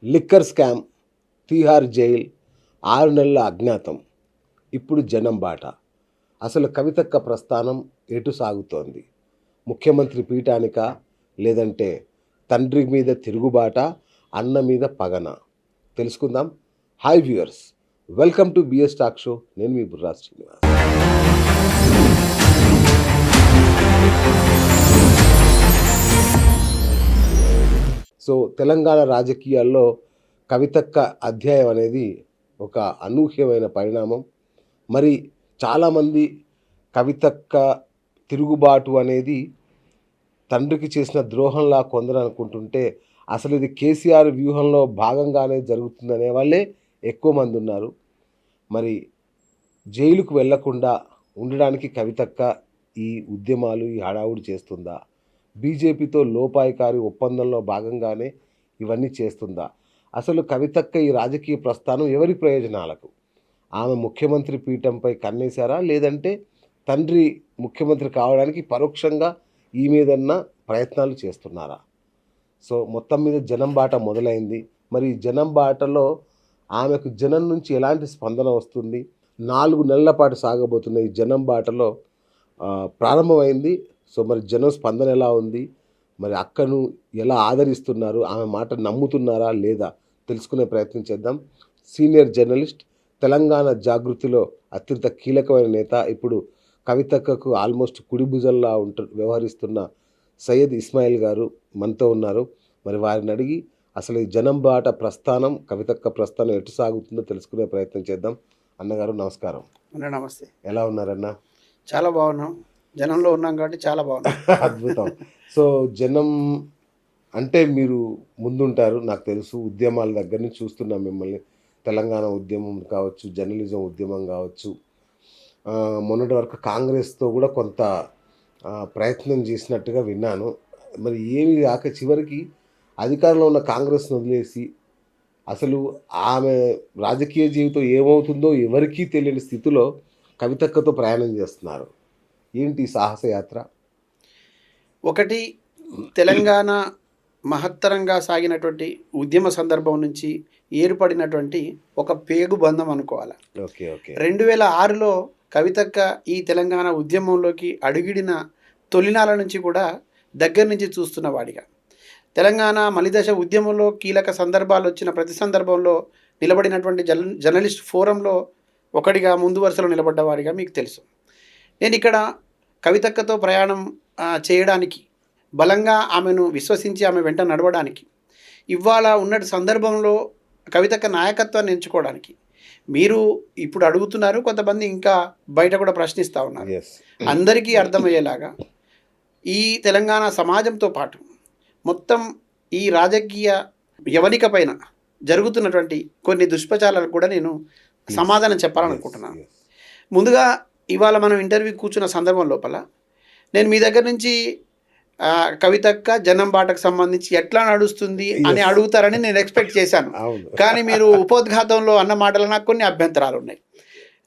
Liquor scam, Tihar jail, 6 నెలల అజ్ఞాతం, ఇప్పుడు జనం బాట. అసలు కవితక్క ప్రస్థానం ఎటు సాగుతోంది? ముఖ్యమంత్రి పీఠానికా, లేదంటే తండ్రి మీద తిరుగుబాట, అన్న మీద పగన? తెలుసుకుందాం. Hi viewers, welcome to BS talk show. నేను మీ బుర్రా శ్రీనివాస్. సో తెలంగాణ రాజకీయాల్లో కవితక్క అధ్యాయం అనేది ఒక అనూహ్యమైన పరిణామం. మరి చాలామంది కవితక్క తిరుగుబాటు అనేది తండ్రికి చేసిన ద్రోహంలా కొందరు అనుకుంటుంటే, అసలు ఇది కేసీఆర్ వ్యూహంలో భాగంగానే జరుగుతుందనే వాళ్ళే ఎక్కువ మంది ఉన్నారు. మరి జైలుకు వెళ్లకుండా ఉండడానికి కవితక్క ఈ ఉద్యమాలు, ఈ హడావుడి చేస్తుందా? బీజేపీతో లోపాయికారి ఒప్పందంలో భాగంగానే ఇవన్నీ చేస్తుందా? అసలు కవితక్క ఈ రాజకీయ ప్రస్థానం ఎవరి ప్రయోజనాలకు? ఆమె ముఖ్యమంత్రి పీఠంపై కన్నేశారా, లేదంటే తండ్రి ముఖ్యమంత్రి కావడానికి పరోక్షంగా ఈ మీదన్న ప్రయత్నాలు చేస్తున్నారా? సో మొత్తం మీద జనం బాట మొదలైంది. మరి జనం బాటలో ఆమెకు జనం నుంచి ఎలాంటి స్పందన వస్తుంది? 4 నెలల పాటు సాగబోతున్న ఈ జనం బాటలో ప్రారంభమైంది. సో మరి జనం స్పందన ఎలా ఉంది? మరి అక్కను ఎలా ఆదరిస్తున్నారు? ఆమె మాట నమ్ముతున్నారా లేదా? తెలుసుకునే ప్రయత్నం చేద్దాం. సీనియర్ జర్నలిస్ట్, తెలంగాణ జాగృతిలో అత్యంత కీలకమైన నేత, ఇప్పుడు కవితక్కకు ఆల్మోస్ట్ కుడిభుజంలా వ్యవహరిస్తున్న సయ్యద్ ఇస్మాయిల్ గారు మనతో ఉన్నారు. మరి వారిని అడిగి అసలు ఈ జనం బాట ప్రస్థానం, కవితక్క ప్రస్థానం ఎటు సాగుతుందో తెలుసుకునే ప్రయత్నం చేద్దాం. అన్నగారు నమస్కారం. నమస్తే. ఎలా ఉన్నారన్న? చాలా బాగున్నాం. జనంలో ఉన్నాం కాబట్టి చాలా బాగున్నాం. అద్భుతం. సో జనం అంటే మీరు ముందుంటారు, నాకు తెలుసు. ఉద్యమాల దగ్గర నుంచి చూస్తున్నాం మిమ్మల్ని. తెలంగాణ ఉద్యమం కావచ్చు, జర్నలిజం ఉద్యమం కావచ్చు, మొన్నటి వరకు కాంగ్రెస్తో కూడా కొంత ప్రయత్నం చేసినట్టుగా విన్నాను. మరి ఏమి కాక చివరికి అధికారంలో ఉన్న కాంగ్రెస్ను వదిలేసి అసలు ఆమె రాజకీయ జీవితం ఏమవుతుందో ఎవరికీ తెలియని స్థితిలో కవితక్కతో ప్రయాణం చేస్తున్నారు. ఏంటి సాహసయాత్ర? ఒకటి, తెలంగాణ మహత్తరంగా సాగినటువంటి ఉద్యమ సందర్భం నుంచి ఏర్పడినటువంటి ఒక పేగు బంధం అనుకోవాలి. 2006లో కవితక్క ఈ తెలంగాణ ఉద్యమంలోకి అడుగిడిన తొలినాల నుంచి కూడా దగ్గర నుంచి చూస్తున్న వాడిగా, తెలంగాణ మలిదశ ఉద్యమంలో కీలక సందర్భాలు వచ్చిన ప్రతి సందర్భంలో నిలబడినటువంటి జర్నలిస్ట్ ఫోరంలో ఒకటిగా ముందు వరుసలో నిలబడ్డవాడిగా మీకు తెలుసు. నేను ఇక్కడ కవితక్కతో ప్రయాణం చేయడానికి, బలంగా ఆమెను విశ్వసించి ఆమె వెంట నడవడానికి, ఇవాళ ఉన్నటి సందర్భంలో కవితక్క నాయకత్వాన్ని ఎంచుకోవడానికి మీరు ఇప్పుడు అడుగుతున్నారు, కొంతమంది ఇంకా బయట కూడా ప్రశ్నిస్తూ ఉన్నారు. అందరికీ అర్థమయ్యేలాగా ఈ తెలంగాణ సమాజంతో పాటు మొత్తం ఈ రాజకీయ యవనిక పైన జరుగుతున్నటువంటి కొన్ని దుష్ప్రచారాలకు కూడా నేను సమాధానం చెప్పాలనుకుంటున్నాను. ముందుగా ఇవాళ మనం ఇంటర్వ్యూ కూర్చున్న సందర్భం లోపల నేను మీ దగ్గర నుంచి కవితక్క జనం బాటకు సంబంధించి ఎట్లా నడుస్తుంది అని అడుగుతారని నేను ఎక్స్పెక్ట్ చేశాను. కానీ మీరు ఉపోద్ఘాతంలో అన్న మాటలు నాకు కొన్ని అభ్యంతరాలు ఉన్నాయి.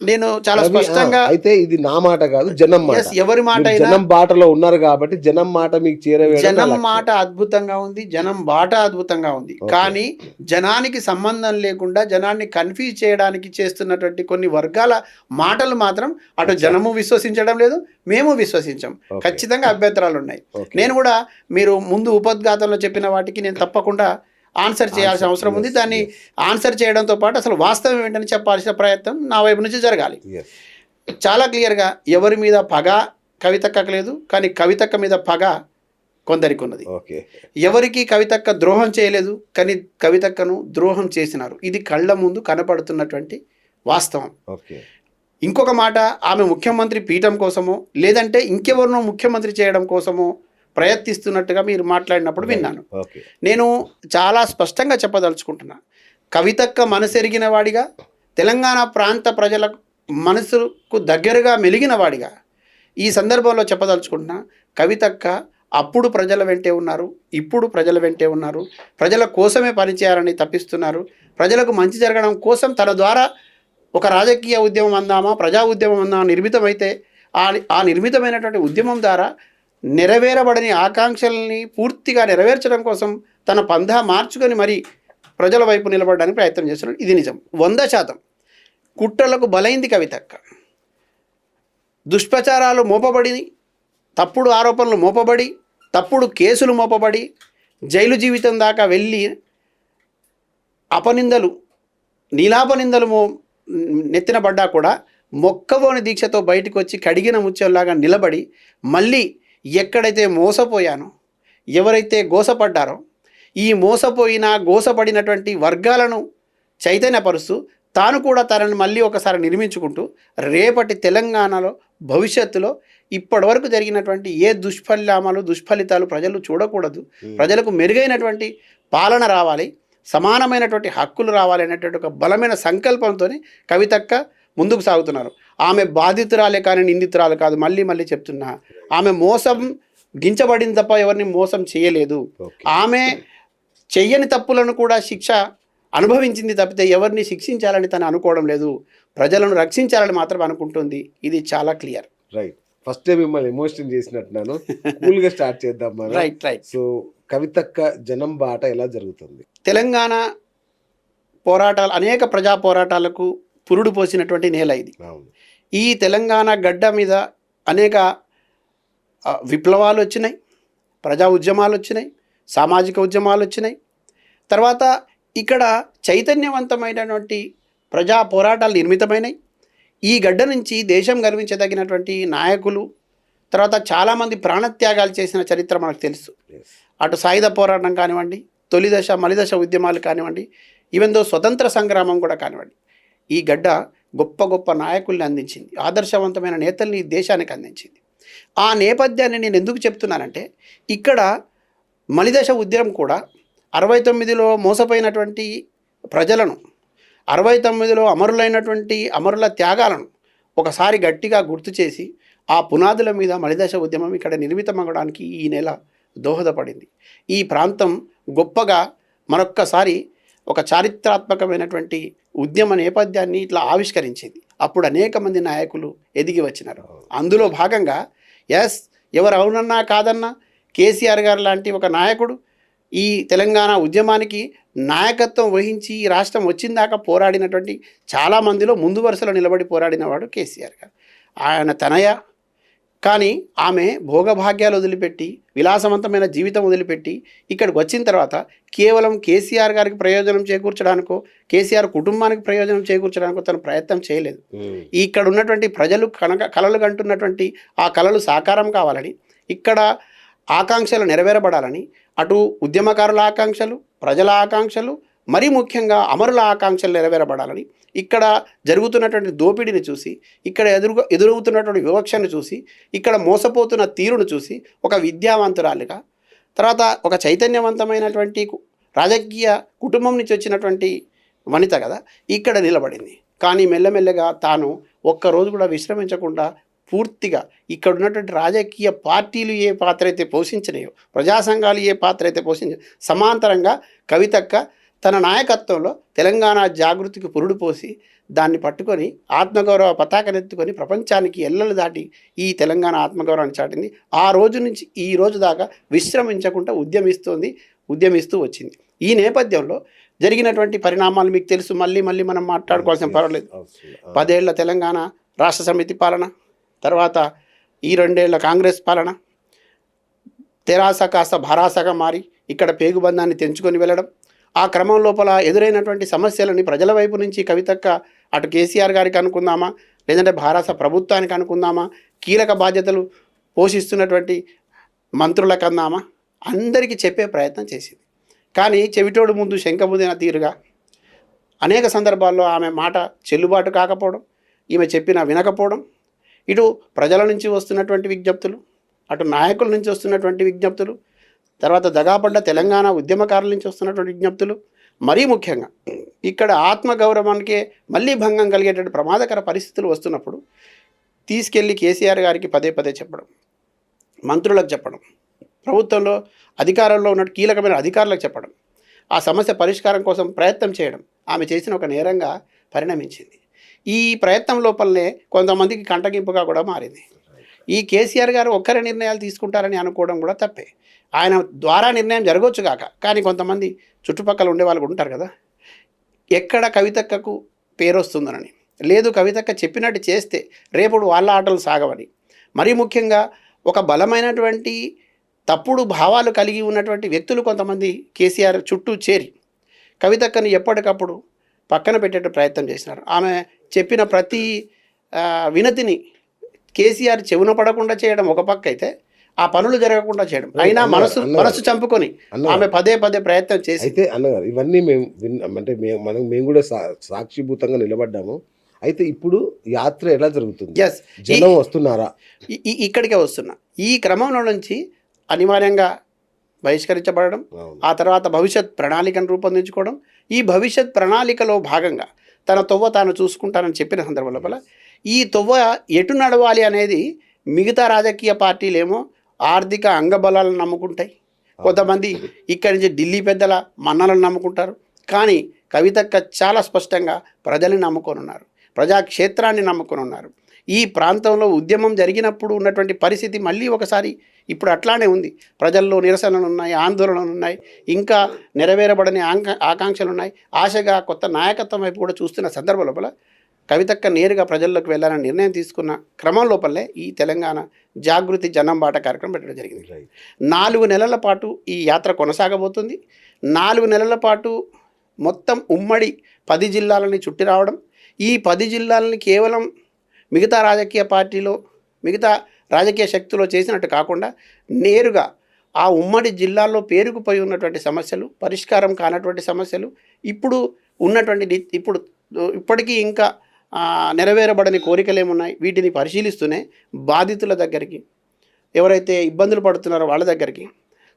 నేను చాలా స్పష్టంగా, అయితే ఇది నా మాట కాదు, జనం మాట. ఎవరి మాట? జనం బాటలో ఉన్నారు కాబట్టి జనం మాట మీకు చేరవేయడం. జనం మాట అద్భుతంగా ఉంది, జనం బాట అద్భుతంగా ఉంది. కానీ జనానికి సంబంధం లేకుండా జనాన్ని కన్ఫ్యూజ్ చేయడానికి చేస్తున్నటువంటి కొన్ని వర్గాల మాటలు మాత్రం అటు జనము విశ్వసించడం లేదు, మేము విశ్వసించాం. ఖచ్చితంగా అభ్యంతరాలు ఉన్నాయి. నేను కూడా మీరు ముందు ఉపోద్ఘాతంలో చెప్పిన వాటికి నేను తప్పకుండా ఆన్సర్ చేయాల్సిన అవసరం ఉంది. దాన్ని ఆన్సర్ చేయడంతో పాటు అసలు వాస్తవం ఏంటని చెప్పాల్సిన ప్రయత్నం నా వైపు నుంచి జరగాలి. చాలా క్లియర్గా ఎవరి మీద పగ కవితక్కకు లేదు, కానీ కవితక్క మీద పగ కొందరికి ఉన్నది. ఎవరికి కవితక్క ద్రోహం చేయలేదు, కానీ కవితక్కను ద్రోహం చేసినారు. ఇది కళ్ళ ముందు కనపడుతున్నటువంటి వాస్తవం. ఇంకొక మాట, ఆమె ముఖ్యమంత్రి పీఠం కోసమో లేదంటే ఇంకెవరినో ముఖ్యమంత్రి చేయడం కోసమో ప్రయత్నిస్తున్నట్టుగా మీరు మాట్లాడినప్పుడు విన్నాను. నేను చాలా స్పష్టంగా చెప్పదలుచుకుంటున్నా, కవితక్క మనసెరిగిన వాడిగా, తెలంగాణ ప్రాంత ప్రజల మనసుకు దగ్గరగా మెలిగిన వాడిగా ఈ సందర్భంలో చెప్పదలుచుకుంటున్నా, కవితక్క అప్పుడు ప్రజల వెంటే ఉన్నారు, ఇప్పుడు ప్రజల వెంటే ఉన్నారు. ప్రజల కోసమే పనిచేయాలని తప్పిస్తున్నారు. ప్రజలకు మంచి జరగడం కోసం తన ద్వారా ఒక రాజకీయ ఉద్యమం అందామా, ప్రజా ఉద్యమం అందామా నిర్మితమైతే ఆ నిర్మితమైనటువంటి ఉద్యమం ద్వారా నెరవేరబడని ఆకాంక్షల్ని పూర్తిగా నెరవేర్చడం కోసం తన పంధా మార్చుకొని మరి ప్రజల వైపు నిలబడడానికి ప్రయత్నం చేస్తున్నాడు. ఇది నిజం 100%. కుట్రలకు బలైంది కవితక్క. దుష్ప్రచారాలు మోపబడి, తప్పుడు ఆరోపణలు మోపబడి, తప్పుడు కేసులు మోపబడి, జైలు జీవితం దాకా వెళ్ళి అపనిందలు, నీలాపనిందలు నెత్తిన పడ్డా కూడా మొక్కవోని దీక్షతో బయటకు వచ్చి కడిగిన ముత్యంలాగా నిలబడి, మళ్ళీ ఎక్కడైతే మోసపోయానో, ఎవరైతే గోసపడ్డారో, ఈ మోసపోయిన గోసపడినటువంటి వర్గాలను చైతన్యపరుస్తూ తాను కూడా తనని మళ్ళీ ఒకసారి నిర్మించుకుంటూ రేపటి తెలంగాణలో భవిష్యత్తులో ఇప్పటివరకు జరిగినటువంటి ఏ దుష్ఫలితాలు ప్రజలు చూడకూడదు, ప్రజలకు మెరుగైనటువంటి పాలన రావాలి, సమానమైనటువంటి హక్కులు రావాలి అనేటువంటి ఒక బలమైన సంకల్పంతో కవితక్క ముందుకు సాగుతున్నారు. ఆమె బాధితురాలే కానీ నిందితురాలు కాదు. మళ్ళీ మళ్ళీ చెప్తున్నా, ఆమె మోసం గించబడింది తప్ప ఎవరిని మోసం చేయలేదు. ఆమె చెయ్యని తప్పులను కూడా శిక్ష అనుభవించింది తప్పితే ఎవరిని శిక్షించాలని తను అనుకోవడం లేదు. ప్రజలను రక్షించాలని మాత్రం అనుకుంటుంది. ఇది చాలా క్లియర్. రైట్. ఫస్ట్ టైం మిమ్మల్ని ఎమోషన్ చేసినట్టున్నాను. కూల్గా స్టార్ట్ చేద్దాం మనం. రైట్. సో కవితక్క జనం బాట ఎలా జరుగుతుంది? తెలంగాణ పోరాటాలు, అనేక ప్రజా పోరాటాలకు పురుడు పోసినటువంటి నేల ఇది. ఈ తెలంగాణ గడ్డ మీద అనేక విప్లవాలు వచ్చినాయి, ప్రజా ఉద్యమాలు వచ్చినాయి, సామాజిక ఉద్యమాలు వచ్చినాయి. తర్వాత ఇక్కడ చైతన్యవంతమైనటువంటి ప్రజా పోరాటాలు నిర్మితమైనవి. ఈ గడ్డ నుంచి దేశం గర్వించదగినటువంటి నాయకులు, తర్వాత చాలామంది ప్రాణత్యాగాలు చేసిన చరిత్ర మనకు తెలుసు. అటు సాయుధ పోరాటం కానివ్వండి, తొలి దశ మలిదశ ఉద్యమాలు కానివ్వండి, ఈవెన్ దో స్వతంత్ర సంగ్రామం కూడా కానివ్వండి, ఈ గడ్డ గొప్ప గొప్ప నాయకుల్ని అందించింది, ఆదర్శవంతమైన నేతల్ని ఈ దేశానికి అందించింది. ఆ నేపథ్యాన్ని నేను ఎందుకు చెప్తున్నానంటే, ఇక్కడ మలిదశ ఉద్యమం కూడా 69లో మోసపోయినటువంటి ప్రజలను, 69లో అమరులైనటువంటి అమరుల త్యాగాలను ఒకసారి గట్టిగా గుర్తు చేసి ఆ పునాదుల మీద మలిదశ ఉద్యమం ఇక్కడ నిర్మితమవడానికి ఈ నెల దోహదపడింది. ఈ ప్రాంతం గొప్పగా మరొక్కసారి ఒక చారిత్రాత్మకమైనటువంటి ఉద్యమ నేపథ్యాన్ని ఇట్లా ఆవిష్కరించింది. అప్పుడు అనేక మంది నాయకులు ఎదిగి వచ్చినారు. అందులో భాగంగా ఎవరు అవునన్నా కాదన్నా కేసీఆర్ గారు లాంటి ఒక నాయకుడు ఈ తెలంగాణ ఉద్యమానికి నాయకత్వం వహించి ఈ రాష్ట్రం వచ్చిందాకా పోరాడినటువంటి చాలామందిలో ముందు వరుసలో నిలబడి పోరాడినవాడు కేసీఆర్ గారు. ఆయన తనయ. కానీ ఆమె భోగభాగ్యాలు వదిలిపెట్టి, విలాసవంతమైన జీవితం వదిలిపెట్టి ఇక్కడికి వచ్చిన తర్వాత కేవలం కేసీఆర్ గారికి ప్రయోజనం చేకూర్చడానికో, కేసీఆర్ కుటుంబానికి ప్రయోజనం చేకూర్చడానికో తను ప్రయత్నం చేయలేదు. ఇక్కడ ఉన్నటువంటి ప్రజలు కలలు కంటున్నటువంటి ఆ కలలు సాకారం కావాలని, ఇక్కడ ఆకాంక్షలు నెరవేరబడాలని, అటు ఉద్యమకారుల ఆకాంక్షలు, ప్రజల ఆకాంక్షలు, మరీ ముఖ్యంగా అమరుల ఆకాంక్షలు నెరవేరబడాలని, ఇక్కడ జరుగుతున్నటువంటి దోపిడీని చూసి, ఇక్కడ ఎదురవుతున్నటువంటి వివక్షను చూసి, ఇక్కడ మోసపోతున్న తీరును చూసి ఒక విద్యావంతురాలిగా, తర్వాత ఒక చైతన్యవంతమైనటువంటి రాజకీయ కుటుంబం నుంచి వచ్చినటువంటి వనిత కదా ఇక్కడ నిలబడింది. కానీ మెల్లమెల్లగా తాను ఒక్కరోజు కూడా విశ్రమించకుండా పూర్తిగా ఇక్కడ ఉన్నటువంటి రాజకీయ పార్టీలు ఏ పాత్ర అయితే పోషించినాయో, ప్రజా సంఘాలు ఏ పాత్ర అయితే పోషించాయో, సమాంతరంగా కవితక్క తన నాయకత్వంలో తెలంగాణ జాగృతికి పురుడు పోసి దాన్ని పట్టుకొని ఆత్మగౌరవ పతాకనెత్తుకొని ప్రపంచానికి ఎల్లలు దాటి ఈ తెలంగాణ ఆత్మగౌరవాన్ని చాటింది. ఆ రోజు నుంచి ఈ రోజు దాకా విశ్రమించకుండా ఉద్యమిస్తూ వచ్చింది. ఈ నేపథ్యంలో జరిగినటువంటి పరిణామాలు మీకు తెలుసు. మళ్ళీ మనం మాట్లాడుకోవాల్సిన పర్వాలేదు. 10 ఏళ్ల తెలంగాణ రాష్ట్ర సమితి పాలన, తర్వాత ఈ 2 ఏళ్ల కాంగ్రెస్ పాలన, తెరాస కాస్త భరాసగా మారి ఇక్కడ పేగుబంధాన్ని తెంచుకొని వెళ్ళడం, ఆ క్రమం లోపల ఎదురైనటువంటి సమస్యలని ప్రజల వైపు నుంచి కవితక్క అటు కేసీఆర్ గారికి అనుకుందామా, లేదంటే భారత ప్రభుత్వానికి అనుకుందామా, కీలక బాధ్యతలు పోషిస్తున్నటువంటి మంత్రులకు అందామా, అందరికీ చెప్పే ప్రయత్నం చేసింది. కానీ చెవిటోడు ముందు శంఖముదిన తీరుగా అనేక సందర్భాల్లో ఆమె మాట చెల్లుబాటు కాకపోవడం, ఈమె చెప్పినా వినకపోవడం, ఇటు ప్రజల నుంచి వస్తున్నటువంటి విజ్ఞప్తులు, అటు నాయకుల నుంచి వస్తున్నటువంటి విజ్ఞప్తులు, తర్వాత దగాపడ్డ తెలంగాణ ఉద్యమకారుల నుంచి వస్తున్నటువంటి విజ్ఞప్తులు, మరీ ముఖ్యంగా ఇక్కడ ఆత్మగౌరవానికే మళ్ళీ భంగం కలిగేటువంటి ప్రమాదకర పరిస్థితులు వస్తున్నప్పుడు తీసుకెళ్ళి కేసీఆర్ గారికి పదే చెప్పడం, మంత్రులకు చెప్పడం, ప్రభుత్వంలో అధికారంలో ఉన్న కీలకమైన అధికారులకు చెప్పడం, ఆ సమస్య పరిష్కారం కోసం ప్రయత్నం చేయడం ఆమె చేసిన ఒక నేరంగా పరిణమించింది. ఈ ప్రయత్నం లోపలనే కొంతమందికి కంటగింపుగా కూడా మారింది. ఈ కేసీఆర్ గారు ఒక్కరే నిర్ణయాలు తీసుకుంటారని అనుకోవడం కూడా తప్పే. ఆయన ద్వారా నిర్ణయం జరగవచ్చు కాక, కానీ కొంతమంది చుట్టుపక్కల ఉండే వాళ్ళు కూడా ఉంటారు కదా, ఎక్కడ కవితక్కకు పేరు వస్తుందనని, లేదు కవితక్క చెప్పినట్టు చేస్తే రేపు వాళ్ళ ఆటలు సాగవని. మరీ ముఖ్యంగా ఒక బలమైనటువంటి తప్పుడు భావాలు కలిగి ఉన్నటువంటి వ్యక్తులు కొంతమంది కేసీఆర్ చుట్టూ చేరి కవితక్కని ఎప్పటికప్పుడు పక్కన పెట్టే ప్రయత్నం చేసినారు. ఆమె చెప్పిన ప్రతి వినతిని కేసీఆర్ చెవున పడకుండా చేయడం ఒక పక్క అయితే, ఆ పనులు జరగకుండా చేయడం, అయినా మనసు చంపుకొని ఆమె పదే ప్రయత్నం చేసి. అయితే అన్నగారు ఇవన్నీ మేము అంటే మేము కూడా సాక్షిభూతంగా నిలబడ్డాము. అయితే ఇప్పుడు యాత్ర ఎలా జరుగుతుంది? జనం వస్తున్నారా? ఇక్కడికే వస్తున్నా. ఈ క్రమంలో నుంచి అనివార్యంగా బహిష్కరించబడడం, ఆ తర్వాత భవిష్యత్ ప్రణాళికను రూపొందించుకోవడం, ఈ భవిష్యత్ ప్రణాళికలో భాగంగా తన తొవ్వ తాను చూసుకుంటానని చెప్పిన సందర్భం లోపల ఈ తొవ్వ ఎటు నడవాలి అనేది మిగతా రాజకీయ పార్టీలేమో ఆర్థిక అంగబలాలను నమ్ముకుంటాయి, కొంతమంది ఇక్కడి నుంచి ఢిల్లీ పెద్దల మన్నలను నమ్ముకుంటారు. కానీ కవితక్క చాలా స్పష్టంగా ప్రజల్ని నమ్ముకొని ఉన్నారు, ప్రజాక్షేత్రాన్ని నమ్ముకొని ఉన్నారు. ఈ ప్రాంతంలో ఉద్యమం జరిగినప్పుడు ఉన్నటువంటి పరిస్థితి మళ్ళీ ఒకసారి ఇప్పుడు అట్లానే ఉంది. ప్రజల్లో నిరసనలు ఉన్నాయి, ఆందోళనలు ఉన్నాయి, ఇంకా నెరవేరబడని ఆకాంక్షలు ఉన్నాయి. ఆశగా కొత్త నాయకత్వం వైపు కూడా చూస్తున్న సందర్భం లోపల కవితక్క నేరుగా ప్రజల్లోకి వెళ్ళాలని నిర్ణయం తీసుకున్న క్రమం లోపలే ఈ తెలంగాణ జాగృతి జనం బాట కార్యక్రమం పెట్టడం జరిగింది. 4 నెలల పాటు ఈ యాత్ర కొనసాగబోతుంది. 4 నెలల పాటు మొత్తం ఉమ్మడి 10 జిల్లాలని చుట్టి రావడం, ఈ 10 జిల్లాలని కేవలం మిగతా రాజకీయ పార్టీలో మిగతా రాజకీయ శక్తిలో చేసినట్టు కాకుండా నేరుగా ఆ ఉమ్మడి జిల్లాల్లో పేరుకుపోయి ఉన్నటువంటి సమస్యలు, పరిష్కారం కానటువంటి సమస్యలు, ఇప్పుడు ఉన్నటువంటి ఇప్పటికీ ఇంకా నెరవేరబడని కోరికలు ఏమున్నాయి, వీటిని పరిశీలిస్తూనే బాధితుల దగ్గరికి, ఎవరైతే ఇబ్బందులు పడుతున్నారో వాళ్ళ దగ్గరికి,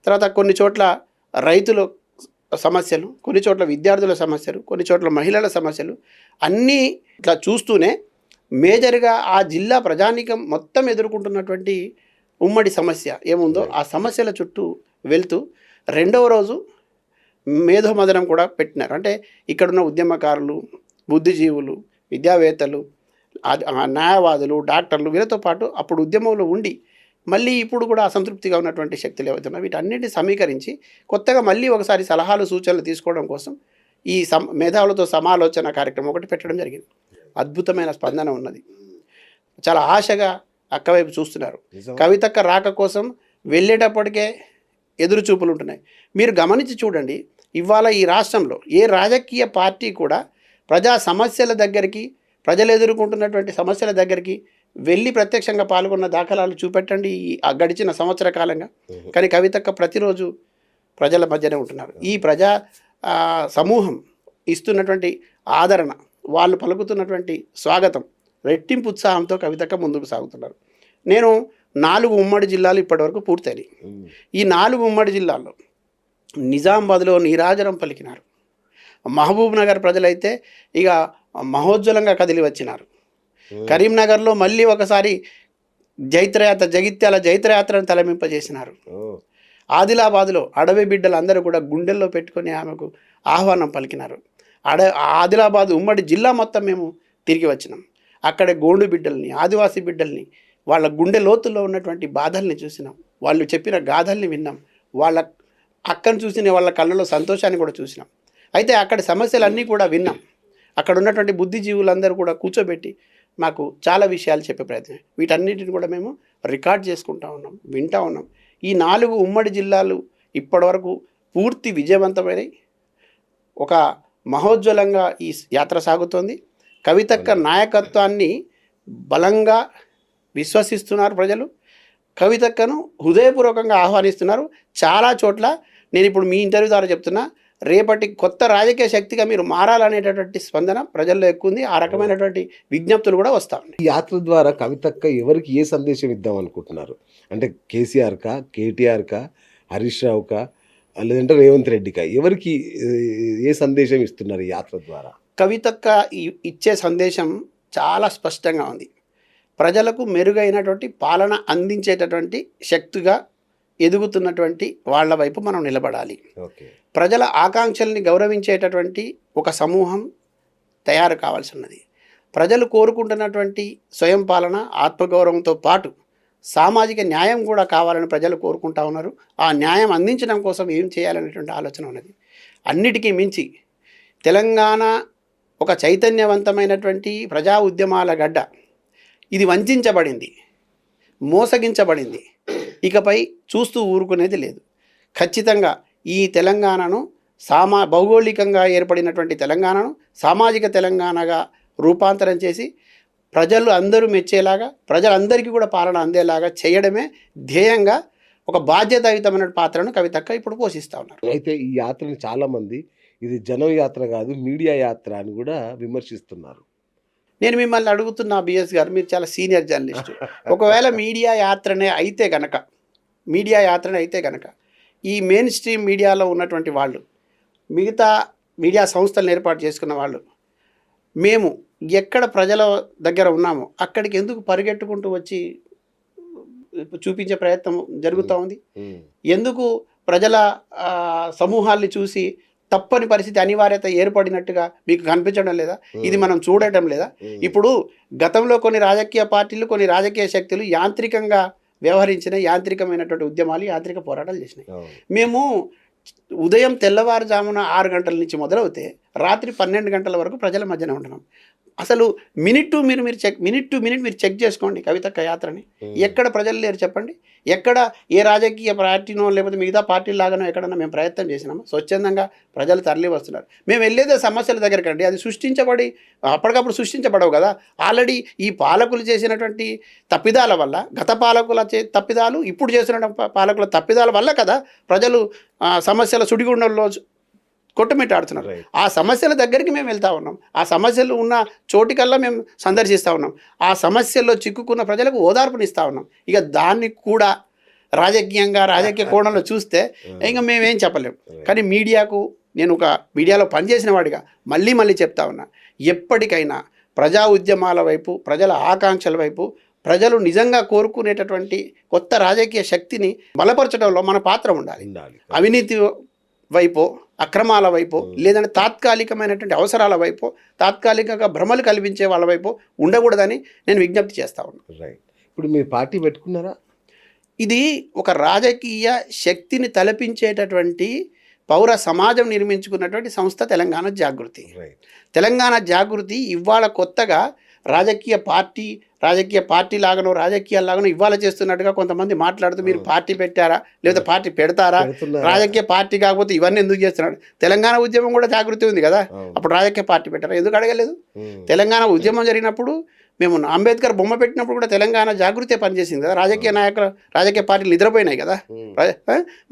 తర్వాత కొన్ని చోట్ల రైతుల సమస్యలు, కొన్ని చోట్ల విద్యార్థుల సమస్యలు, కొన్ని చోట్ల మహిళల సమస్యలు అన్నీ ఇట్లా చూస్తూనే మేజర్గా ఆ జిల్లా ప్రజానీకం మొత్తం ఎదుర్కొంటున్నటువంటి ఉమ్మడి సమస్య ఏముందో ఆ సమస్యల చుట్టూ వెళ్తూ 2వ రోజు మేధోమదనం కూడా పెట్టినారు. అంటే ఇక్కడున్న ఉద్యమకారులు, బుద్ధిజీవులు, విద్యావేత్తలు, న్యాయవాదులు, డాక్టర్లు, వీళ్ళతో పాటు అప్పుడు ఉద్యమంలో ఉండి మళ్ళీ ఇప్పుడు కూడా అసంతృప్తిగా ఉన్నటువంటి శక్తులు ఏవైతున్నాయి వీటన్నిటిని సమీకరించి కొత్తగా మళ్ళీ ఒకసారి సలహాలు సూచనలు తీసుకోవడం కోసం ఈ మేధావులతో సమాలోచన కార్యక్రమం ఒకటి పెట్టడం జరిగింది. అద్భుతమైన స్పందన ఉన్నది. చాలా ఆశగా అక్కవైపు చూస్తున్నారు. కవితక్క రాక కోసం వెళ్ళేటప్పటికే ఎదురు చూపులు ఉంటున్నాయి. మీరు గమనించి చూడండి, ఇవాళ ఈ రాష్ట్రంలో ఏ రాజకీయ పార్టీ కూడా ప్రజా సమస్యల దగ్గరికి, ప్రజలు ఎదుర్కొంటున్నటువంటి సమస్యల దగ్గరికి వెళ్ళి ప్రత్యక్షంగా పాల్గొన్న దాఖలాలు చూపెట్టండి ఈ గడిచిన సంవత్సర కాలంగా. కానీ కవితక్క ప్రతిరోజు ప్రజల మధ్యనే ఉంటున్నారు. ఈ ప్రజా సమూహం ఇస్తున్నటువంటి ఆదరణ, వాళ్ళు పలుకుతున్నటువంటి స్వాగతం, రెట్టింపు ఉత్సాహంతో కవితక్క ముందుకు సాగుతున్నారు. నేను 4 ఉమ్మడి జిల్లాలు ఇప్పటివరకు పూర్తయినాయి. ఈ 4 ఉమ్మడి జిల్లాల్లో నిజామాబాద్లో నీరాజనం పలికినారు. మహబూబ్ నగర్ ప్రజలైతే ఇక మహోజ్వలంగా కదిలి వచ్చినారు. కరీంనగర్లో మళ్ళీ ఒకసారి జగిత్యాల జైత్రయాత్రను తలమింపజేసినారు. ఆదిలాబాద్లో అడవి బిడ్డలు అందరూ కూడా గుండెల్లో పెట్టుకొని ఆమెకు ఆహ్వానం పలికినారు. ఆదిలాబాద్ ఉమ్మడి జిల్లా మొత్తం మేము తిరిగి వచ్చినాం. అక్కడ గోండు బిడ్డల్ని, ఆదివాసీ బిడ్డల్ని, వాళ్ళ గుండె లోతుల్లో ఉన్నటువంటి బాధల్ని చూసినాం. వాళ్ళు చెప్పిన గాథల్ని విన్నాం. వాళ్ళ అక్కను చూసిన వాళ్ళ కళ్ళలో సంతోషాన్ని కూడా చూసినాం. అయితే అక్కడి సమస్యలన్నీ కూడా విన్నాం. అక్కడ ఉన్నటువంటి బుద్ధిజీవులందరూ కూడా కూర్చోబెట్టి మాకు చాలా విషయాలు చెప్పే ప్రయత్నం, వీటన్నిటిని కూడా మేము రికార్డ్ చేసుకుంటా ఉన్నాం, వింటా ఉన్నాం. ఈ 4 ఉమ్మడి జిల్లాలు ఇప్పటివరకు పూర్తి విజయవంతమైనవి. ఒక మహోజ్వలంగా ఈ యాత్ర సాగుతోంది. కవితక్క నాయకత్వాన్ని బలంగా విశ్వసిస్తున్నారు ప్రజలు. కవితక్కను హృదయపూర్వకంగా ఆహ్వానిస్తున్నారు. చాలా చోట్ల నేను ఇప్పుడు మీ ఇంటర్వ్యూ ద్వారా చెప్తున్నా, రేపటి కొత్త రాజకీయ శక్తిగా మీరు మారాలనేటటువంటి స్పందన ప్రజల్లో ఎక్కువ ఉంది. ఆ రకమైనటువంటి విజ్ఞప్తులు కూడా వస్తా ఉన్నాయి. ఈ యాత్ర ద్వారా కవితక్క ఎవరికి ఏ సందేశం ఇద్దాం అనుకుంటున్నారు? అంటే కేసీఆర్కా, కేటీఆర్కా, హరీష్ రావుకా, లేదంటే రేవంత్ రెడ్డికా, ఎవరికి ఏ సందేశం ఇస్తున్నారు ఈ యాత్ర ద్వారా? కవితక్క ఇచ్చే సందేశం చాలా స్పష్టంగా ఉంది. ప్రజలకు మెరుగైనటువంటి పాలన అందించేటటువంటి శక్తిగా ఎదుగుతున్నటువంటి వాళ్ళ వైపు మనం నిలబడాలి. ప్రజల ఆకాంక్షల్ని గౌరవించేటటువంటి ఒక సమూహం తయారు కావాల్సి ఉన్నది. ప్రజలు కోరుకుంటున్నటువంటి స్వయం పాలన, ఆత్మగౌరవంతో పాటు సామాజిక న్యాయం కూడా కావాలని ప్రజలు కోరుకుంటా ఉన్నారు. ఆ న్యాయం అందించడం కోసం ఏం చేయాలనేటువంటి ఆలోచన ఉన్నది. అన్నిటికీ మించి తెలంగాణ ఒక చైతన్యవంతమైనటువంటి ప్రజా ఉద్యమాల గడ్డ. ఇది వంచబడింది, మోసగించబడింది. ఇకపై చూస్తూ ఊరుకునేది లేదు. ఖచ్చితంగా ఈ తెలంగాణను భౌగోళికంగా ఏర్పడినటువంటి తెలంగాణను సామాజిక తెలంగాణగా రూపాంతరం చేసి ప్రజలు అందరూ మెచ్చేలాగా, ప్రజలందరికీ కూడా పాలన అందేలాగా చేయడమే ధ్యేయంగా ఒక బాధ్యతాయుతమైన పాత్రను కవితక్క ఇప్పుడు పోషిస్తూ ఉన్నారు. అయితే ఈ యాత్రని చాలామంది ఇది జనం యాత్ర కాదు, మీడియా యాత్ర అని కూడా విమర్శిస్తున్నారు. నేను మిమ్మల్ని అడుగుతున్నా బిఎస్ గారు, మీరు చాలా సీనియర్ జర్నలిస్ట్. ఒకవేళ మీడియా యాత్రనే అయితే గనక ఈ మెయిన్ స్ట్రీమ్ మీడియాలో ఉన్నటువంటి వాళ్ళు, మిగతా మీడియా సంస్థలను ఏర్పాటు చేసుకున్న వాళ్ళు, మేము ఎక్కడ ప్రజల దగ్గర ఉన్నామో అక్కడికి ఎందుకు పరిగెట్టుకుంటూ వచ్చి చూపించే ప్రయత్నం జరుగుతూ ఉంది? ఎందుకు ప్రజల సమూహాల్ని చూసి తప్పని పరిస్థితి, అనివార్యత ఏర్పడినట్టుగా మీకు కనిపించడం లేదా? ఇది మనం చూడటం లేదా? ఇప్పుడు గతంలో కొన్ని రాజకీయ పార్టీలు, కొన్ని రాజకీయ శక్తులు యాంత్రికంగా వ్యవహరించిన యాంత్రికమైనటువంటి ఉద్యమాలు, యాంత్రిక పోరాటాలు చేసినాయి. మేము ఉదయం తెల్లవారుజామున 6 గంటల నుంచి మొదలవుతే రాత్రి 12 గంటల వరకు ప్రజల మధ్యన ఉంటున్నాం. అసలు మినిట్ టు మినిట్ మీరు చెక్ చేసుకోండి కవితక్క యాత్రని. ఎక్కడ ప్రజలు లేరు చెప్పండి? ఎక్కడ ఏ రాజకీయ పార్టీనో లేకపోతే మిగతా పార్టీలాగానో ఎక్కడన్నా మేము ప్రయత్నం చేసినామా? స్వచ్ఛందంగా ప్రజలు తరలి వస్తున్నారు. మేము వెళ్ళేదే సమస్యల దగ్గరికి అండి. అది అప్పటికప్పుడు సృష్టించబడవు కదా. ఆల్రెడీ ఈ పాలకులు చేసినటువంటి తప్పిదాల వల్ల, గత పాలకుల తప్పిదాలు, ఇప్పుడు చేసిన పాలకుల తప్పిదాల వల్ల కదా ప్రజలు సమస్యల సుడిగుండంలో కొట్టుమిట్టాడుతున్నారు. ఆ సమస్యల దగ్గరికి మేము వెళ్తూ ఉన్నాం. ఆ సమస్యలు ఉన్న చోటికల్లా మేము సందర్శిస్తూ ఉన్నాం. ఆ సమస్యల్లో చిక్కుకున్న ప్రజలకు ఓదార్పునిస్తూ ఉన్నాం. ఇక దాన్ని కూడా రాజకీయ కోణంలో చూస్తే ఇంకా మేమేం చెప్పలేము. కానీ నేను ఒక మీడియాలో పనిచేసిన వాడిగా మళ్ళీ చెప్తా ఉన్నా, ఎప్పటికైనా ప్రజా ఉద్యమాల వైపు, ప్రజల ఆకాంక్షల వైపు, ప్రజలు నిజంగా కోరుకునేటటువంటి కొత్త రాజకీయ శక్తిని బలపరచడంలో మన పాత్ర ఉండాలి. అవినీతి వైపు, అక్రమాల వైపు, లేదంటే తాత్కాలికమైనటువంటి అవసరాల వైపు, తాత్కాలికంగా భ్రమలు కల్పించే వాళ్ళ వైపు ఉండకూడదని నేను విజ్ఞప్తి చేస్తా ఉన్నాను. రైట్. ఇప్పుడు మీరు పార్టీ పెట్టుకున్నారా? ఇది ఒక రాజకీయ శక్తిని తలపించేటటువంటి పౌర సమాజం నిర్మించుకున్నటువంటి సంస్థ తెలంగాణ జాగృతి. తెలంగాణ జాగృతి ఇవాళ కొత్తగా రాజకీయ పార్టీ లాగానో రాజకీయాల్లాగానో ఇవాళ చేస్తున్నట్టుగా కొంతమంది మాట్లాడుతూ మీరు పార్టీ పెట్టారా, లేదా పార్టీ పెడతారా, రాజకీయ పార్టీ కాకపోతే ఇవన్నీ ఎందుకు చేస్తున్నాడు? తెలంగాణ ఉద్యమం కూడా జాగృతి ఉంది కదా, అప్పుడు రాజకీయ పార్టీ పెట్టారా? ఎందుకు అడగలేదు? తెలంగాణ ఉద్యమం జరిగినప్పుడు మేము అంబేద్కర్ బొమ్మ పెట్టినప్పుడు కూడా తెలంగాణ జాగృతి పనిచేసింది కదా. రాజకీయ పార్టీలు నిద్రపోయినాయి కదా.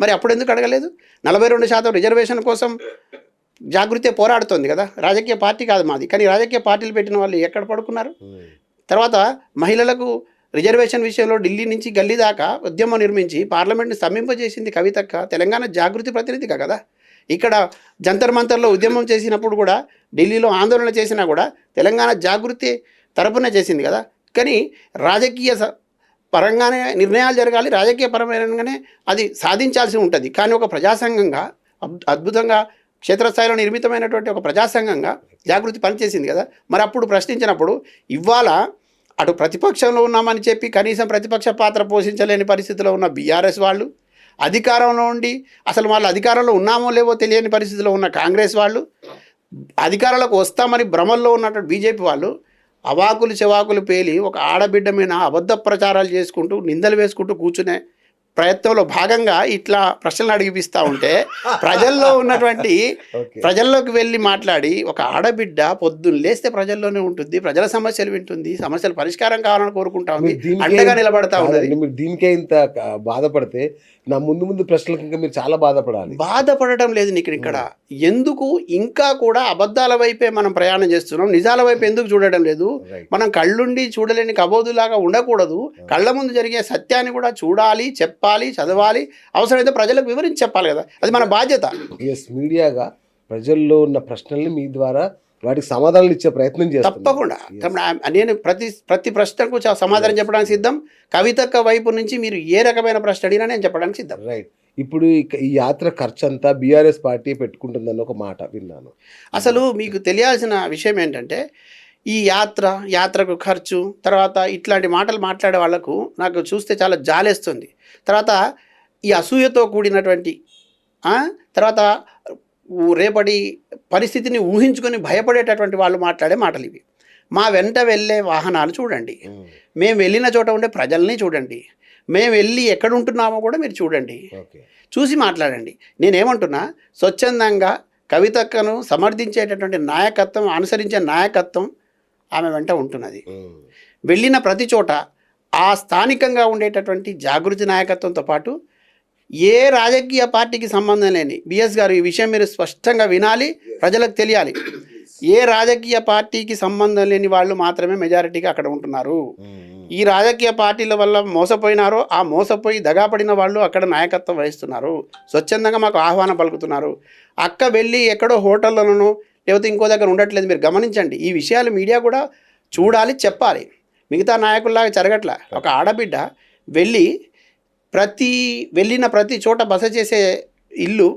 మరి అప్పుడు ఎందుకు అడగలేదు? 42% రిజర్వేషన్ కోసం జాగృతి పోరాడుతోంది కదా. రాజకీయ పార్టీ కాదు మాది, కానీ రాజకీయ పార్టీలు పెట్టిన వాళ్ళు ఎక్కడ పడుకున్నారు? తర్వాత మహిళలకు రిజర్వేషన్ విషయంలో ఢిల్లీ నుంచి గల్లీ దాకా ఉద్యమం నిర్మించి పార్లమెంట్ని స్తంభింపజేసింది కవితక్క, తెలంగాణ జాగృతి ప్రతినిధిగా కదా. ఇక్కడ జంతర్ మంతర్లో ఉద్యమం చేసినప్పుడు కూడా, ఢిల్లీలో ఆందోళన చేసినా కూడా తెలంగాణ జాగృతి తరపున చేసింది కదా. కానీ రాజకీయ పరంగానే నిర్ణయాలు జరగాలి, రాజకీయ పరంగానే అది సాధించాల్సి ఉంటుంది. కానీ ఒక ప్రజాసంఘంగా అద్భుతంగా క్షేత్రస్థాయిలో నిర్మితమైనటువంటి ఒక ప్రజాసంఘంగా జాగృతి పనిచేసింది కదా. మరి అప్పుడు ప్రశ్నించినప్పుడు ఇవాళ అటు ప్రతిపక్షంలో ఉన్నామని చెప్పి కనీసం ప్రతిపక్ష పాత్ర పోషించలేని పరిస్థితిలో ఉన్న బీఆర్ఎస్ వాళ్ళు, అధికారంలో ఉండి అసలు వాళ్ళు అధికారంలో ఉన్నామో లేవో తెలియని పరిస్థితిలో ఉన్న కాంగ్రెస్ వాళ్ళు, అధికారంలోకి వస్తామని భ్రమల్లో ఉన్నటువంటి బీజేపీ వాళ్ళు అవాకులు చెవాకులు పేలి ఒక ఆడబిడ్డ మీద అబద్ధ ప్రచారాలు చేసుకుంటూ, నిందలు వేసుకుంటూ కూర్చునే ప్రయత్నంలో భాగంగా ఇట్లా ప్రశ్నలు అడిగిపిస్తూ ఉంటే ప్రజల్లోకి వెళ్ళి మాట్లాడి, ఒక ఆడబిడ్డ పొద్దున్న లేస్తే ప్రజల్లోనే ఉంటుంది, ప్రజల సమస్యలు వింటుంది, సమస్యల పరిష్కారం కావాలని కోరుకుంటా ఉంది, అండగా నిలబడతా ఉన్నది. మీరు దీనికే ఇంత బాధపడితే నా ముందు ప్రశ్నలకు ఇంకా మీరు చాలా బాధపడటం లేదు నీకు ఇక్కడ. ఎందుకు ఇంకా కూడా అబద్ధాల వైపే మనం ప్రయాణం చేస్తున్నాం, నిజాల వైపు ఎందుకు చూడడం లేదు? మనం కళ్ళుండి చూడలేని కబోదులాగా ఉండకూడదు. కళ్ళ ముందు జరిగే సత్యాన్ని కూడా చూడాలి, చెప్పాలి, చదవాలి, అవసరమైతే ప్రజలకు వివరించి చెప్పాలి కదా. అది మన బాధ్యత. మీడియాగా ప్రజల్లో ఉన్న ప్రశ్నల్ని మీ ద్వారా వాటికి సమాధానాలు ఇచ్చే ప్రయత్నం చేస్తాను. తప్పకుండా నేను ప్రతి ప్రశ్నకు సమాధానం చెప్పడానికి సిద్ధం. కవితక్క వైపు నుంచి మీరు ఏ రకమైన ప్రశ్న అడిగినా నేను చెప్పడానికి సిద్ధం. రైట్. ఇప్పుడు ఈ యాత్ర ఖర్చు అంతా బీఆర్ఎస్ పార్టీ పెట్టుకుంటుందని ఒక మాట విన్నాను. అసలు మీకు తెలియాల్సిన విషయం ఏంటంటే, ఈ యాత్రకు ఖర్చు, తర్వాత ఇట్లాంటి మాటలు మాట్లాడే వాళ్ళకు నాకు చూస్తే చాలా జాలేస్తుంది. తర్వాత ఈ అసూయతో కూడినటువంటి తర్వాత రేపటి పరిస్థితిని ఊహించుకొని భయపడేటటువంటి వాళ్ళు మాట్లాడే మాటలు ఇవి. మా వెంట వెళ్ళే వాహనాలు చూడండి, మేము వెళ్ళిన చోట ఉండే ప్రజల్ని చూడండి, మేము వెళ్ళి ఎక్కడ ఉంటున్నామో కూడా మీరు చూడండి, చూసి మాట్లాడండి. నేనేమంటున్నా, స్వచ్ఛందంగా కవితక్కను సమర్థించేటటువంటి నాయకత్వం, అనుసరించే నాయకత్వం ఆమె వెంట ఉంటున్నది. వెళ్ళిన ప్రతి చోట ఆ స్థానికంగా ఉండేటటువంటి జాగృతి నాయకత్వంతో పాటు ఏ రాజకీయ పార్టీకి సంబంధం లేని బిఎస్ గారు, ఈ విషయం మీరు స్పష్టంగా వినాలి, ప్రజలకు తెలియాలి. ఏ రాజకీయ పార్టీకి సంబంధం లేని వాళ్ళు మాత్రమే మెజారిటీగా అక్కడ ఉంటున్నారు. ఈ రాజకీయ పార్టీల వల్ల మోసపోయినారో, ఆ మోసపోయి దగాపడిన వాళ్ళు అక్కడ నాయకత్వం వహిస్తున్నారు. స్వచ్ఛందంగా మాకు ఆహ్వానం పలుకుతున్నారు. అక్క వెళ్ళి ఎక్కడో హోటళ్లలోనో లేకపోతే ఇంకో దగ్గర ఉండట్లేదు. మీరు గమనించండి, ఈ విషయాలు మీడియా కూడా చూడాలి, చెప్పాలి. మిగతా నాయకుల్లాగా జరగట్లా. ఒక ఆడబిడ్డ వెళ్ళిన ప్రతి చోట బస చేసే ఇల్లు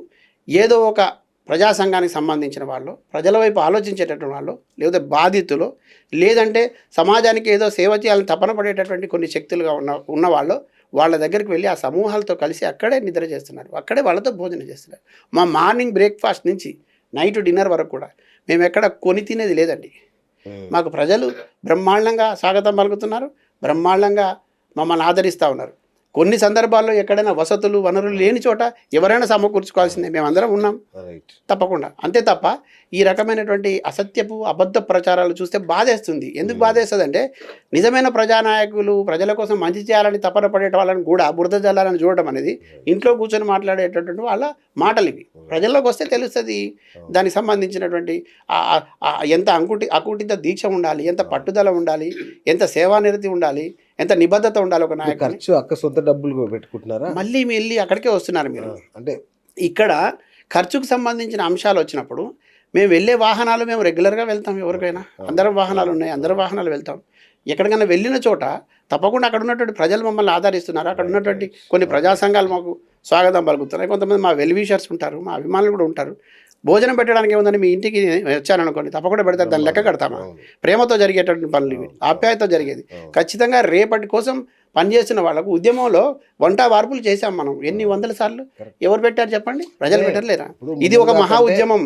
ఏదో ఒక ప్రజా సంఘానికి సంబంధించిన వాళ్ళు, ప్రజల వైపు ఆలోచించేటటువంటి వాళ్ళు, లేకపోతే బాధితులు, లేదంటే సమాజానికి ఏదో సేవ చేయాలని తపన పడేటటువంటి కొన్ని శక్తులుగా ఉన్నవాళ్ళు వాళ్ళ దగ్గరికి వెళ్ళి ఆ సమూహాలతో కలిసి అక్కడే నిద్ర చేస్తున్నారు, అక్కడే వాళ్ళతో భోజనం చేస్తున్నారు. మా మార్నింగ్ బ్రేక్ఫాస్ట్ నుంచి నైట్ డిన్నర్ వరకు కూడా మేము ఎక్కడ కొని తినేది లేదండి. మాకు ప్రజలు బ్రహ్మాండంగా స్వాగతం పలుకుతున్నారు, బ్రహ్మాండంగా మమ్మల్ని ఆదరిస్తూ ఉన్నారు. కొన్ని సందర్భాల్లో ఎక్కడైనా వసతులు వనరులు లేని చోట ఎవరైనా సమకూర్చుకోవాల్సిందే, మేమందరం ఉన్నాం తప్పకుండా. అంతే తప్ప ఈ రకమైనటువంటి అసత్యపు అబద్ధ ప్రచారాలు చూస్తే బాధేస్తుంది. ఎందుకు బాధేస్తుంది అంటే, నిజమైన ప్రజానాయకులు ప్రజల కోసం మంచి చేయాలని తపన పడే వాళ్ళని కూడా బురద జల్లాలని చూడడం అనేది, ఇంట్లో కూర్చొని మాట్లాడేటటువంటి వాళ్ళ మాటలు ఇవి. ప్రజల్లోకి వస్తే తెలుస్తుంది దానికి సంబంధించినటువంటి ఎంత అకుటిత దీక్ష ఉండాలి, ఎంత పట్టుదల ఉండాలి, ఎంత సేవానిరతి ఉండాలి, ఎంత నిబద్ధత ఉండాలి ఒక నాయకుడు. ఖర్చు అక్క సొంత డబ్బులు పెట్టుకుంటున్నారా? మళ్ళీ అక్కడికే వస్తున్నారు మీరు. అంటే ఇక్కడ ఖర్చుకు సంబంధించిన అంశాలు వచ్చినప్పుడు మేము వెళ్ళే వాహనాలు మేము రెగ్యులర్గా వెళ్తాం. ఎవరికైనా అందరం వాహనాలు ఉన్నాయి, అందరం వాహనాలు వెళ్తాం. ఎక్కడికైనా వెళ్ళిన చోట తప్పకుండా అక్కడ ఉన్నటువంటి ప్రజలు మమ్మల్ని ఆదరిస్తున్నారు. అక్కడ ఉన్నటువంటి కొన్ని ప్రజా సంఘాలు మాకు స్వాగతం పలుకుతున్నాయి. కొంతమంది మా వెల్విషర్స్ ఉంటారు, మా అభిమానులు కూడా ఉంటారు. భోజనం పెట్టడానికి ఏముందని మీ ఇంటికి వచ్చాననుకోండి, తప్పకుండా పెడతారు, దాన్ని లెక్క కడతామా? ప్రేమతో జరిగేటటువంటి పనులు ఇవి, ఆప్యాయతతో జరిగేది. ఖచ్చితంగా రేపటి కోసం పనిచేస్తున్న వాళ్ళకు ఉద్యమంలో వంట వార్పులు చేశాం మనం ఎన్ని వందల సార్లు. ఎవరు పెట్టారు చెప్పండి? ప్రజలు పెట్టలేరా? ఇది ఒక మహా ఉద్యమం.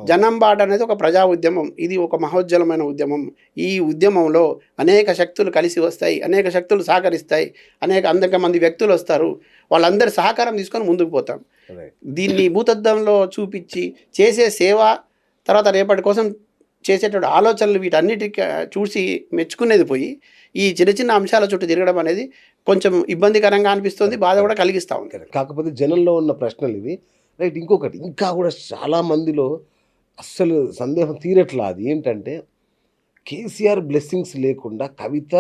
జనం బాట అనేది ఒక ప్రజా ఉద్యమం. ఇది ఒక మహోజ్వలమైన ఉద్యమం. ఈ ఉద్యమంలో అనేక శక్తులు కలిసి వస్తాయి, అనేక శక్తులు సహకరిస్తాయి, అనేక మంది వ్యక్తులు వస్తారు. వాళ్ళందరి సహకారం తీసుకొని ముందుకు పోతాం. దీన్ని భూతద్దంలో చూపించి చేసే సేవ, తర్వాత రేపటి కోసం చేసేటటువంటి ఆలోచనలు, వీటన్నిటికీ చూసి మెచ్చుకునేది పోయి ఈ చిన్న చిన్న అంశాల చుట్టూ తిరగడం అనేది కొంచెం ఇబ్బందికరంగా అనిపిస్తుంది, బాధ కూడా కలిగిస్తూ ఉంది. కాకపోతే జనంలో ఉన్న ప్రశ్నలు ఇవి. రైట్, ఇంకొకటి ఇంకా కూడా చాలా మందిలో అస్సలు సందేహం తీరట్లా. అది ఏంటంటే, కేసీఆర్ బ్లెస్సింగ్స్ లేకుండా కవిత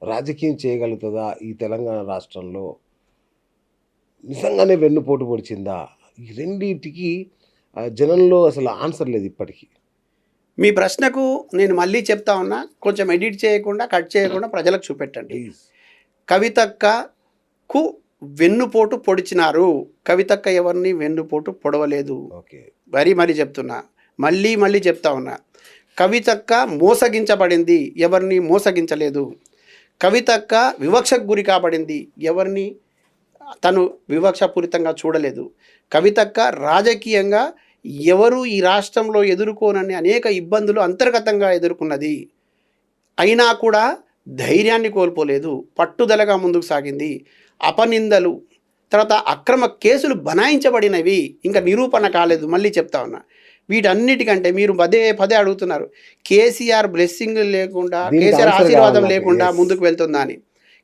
రాజకీయం చేయగలుగుతుందా ఈ తెలంగాణ రాష్ట్రంలో? నిజంగానే వెన్నుపోటు పొడిచిందా? ఈ రెండింటికి జనంలో అసలు ఆన్సర్ లేదు ఇప్పటికీ. మీ ప్రశ్నకు నేను మళ్ళీ చెప్తా ఉన్నా, కొంచెం ఎడిట్ చేయకుండా, కట్ చేయకుండా ప్రజలకు చూపెట్టండి. కవితక్కకు వెన్నుపోటు పొడిచినారు. కవితక్క ఎవరిని వెన్నుపోటు పొడవలేదు. మరీ చెప్తున్నా, మళ్ళీ చెప్తా ఉన్నా. కవితక్క మోసగించబడింది, ఎవరిని మోసగించలేదు. కవితక్క వివక్షకు గురి కాబడింది, ఎవరిని తను వివక్షపూరితంగా చూడలేదు. కవితక్క రాజకీయంగా ఎవరు ఈ రాష్ట్రంలో ఎదుర్కోనని అనేక ఇబ్బందులు అంతర్గతంగా ఎదుర్కొన్నది. అయినా కూడా ధైర్యాన్ని కోల్పోలేదు, పట్టుదలగా ముందుకు సాగింది. అపనిందలు, తర్వాత అక్రమ కేసులు బనాయించబడినవి, ఇంకా నిరూపణ కాలేదు. మళ్ళీ చెప్తా ఉన్నా, వీటన్నిటికంటే మీరు పదే అడుగుతున్నారు, కేసీఆర్ బ్లెస్సింగ్ లేకుండా, కేసీఆర్ ఆశీర్వాదం లేకుండా ముందుకు వెళ్తుందా అని.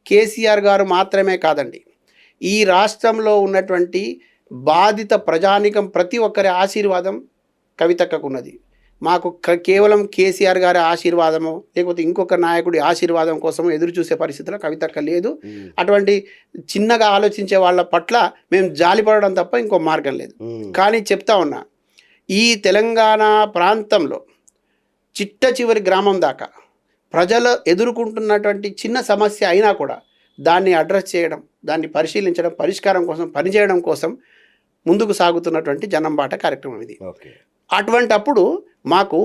కేసీఆర్ గారు మాత్రమే కాదండి, ఈ రాష్ట్రంలో ఉన్నటువంటి బాధిత ప్రజానికం ప్రతి ఒక్కరి ఆశీర్వాదం కవితక్కకు ఉన్నది. మాకు కేవలం కేసీఆర్ గారి ఆశీర్వాదము, లేకపోతే ఇంకొక నాయకుడి ఆశీర్వాదం కోసం ఎదురు చూసే పరిస్థితిలో కవితక్క లేదు. అటువంటి చిన్నగా ఆలోచించే వాళ్ళ పట్ల మేము జాలిపడడం తప్ప ఇంకో మార్గం లేదు. కానీ చెప్తా ఉన్నా, ఈ తెలంగాణ ప్రాంతంలో చిట్ట చివరి గ్రామం దాకా ప్రజలు ఎదుర్కొంటున్నటువంటి చిన్న సమస్య అయినా కూడా దాన్ని అడ్రస్ చేయడం, దాన్ని పరిశీలించడం, పరిష్కారం కోసం పనిచేయడం కోసం ముందుకు సాగుతున్నటువంటి జనం బాట కార్యక్రమం ఇది. అటువంటప్పుడు మాకు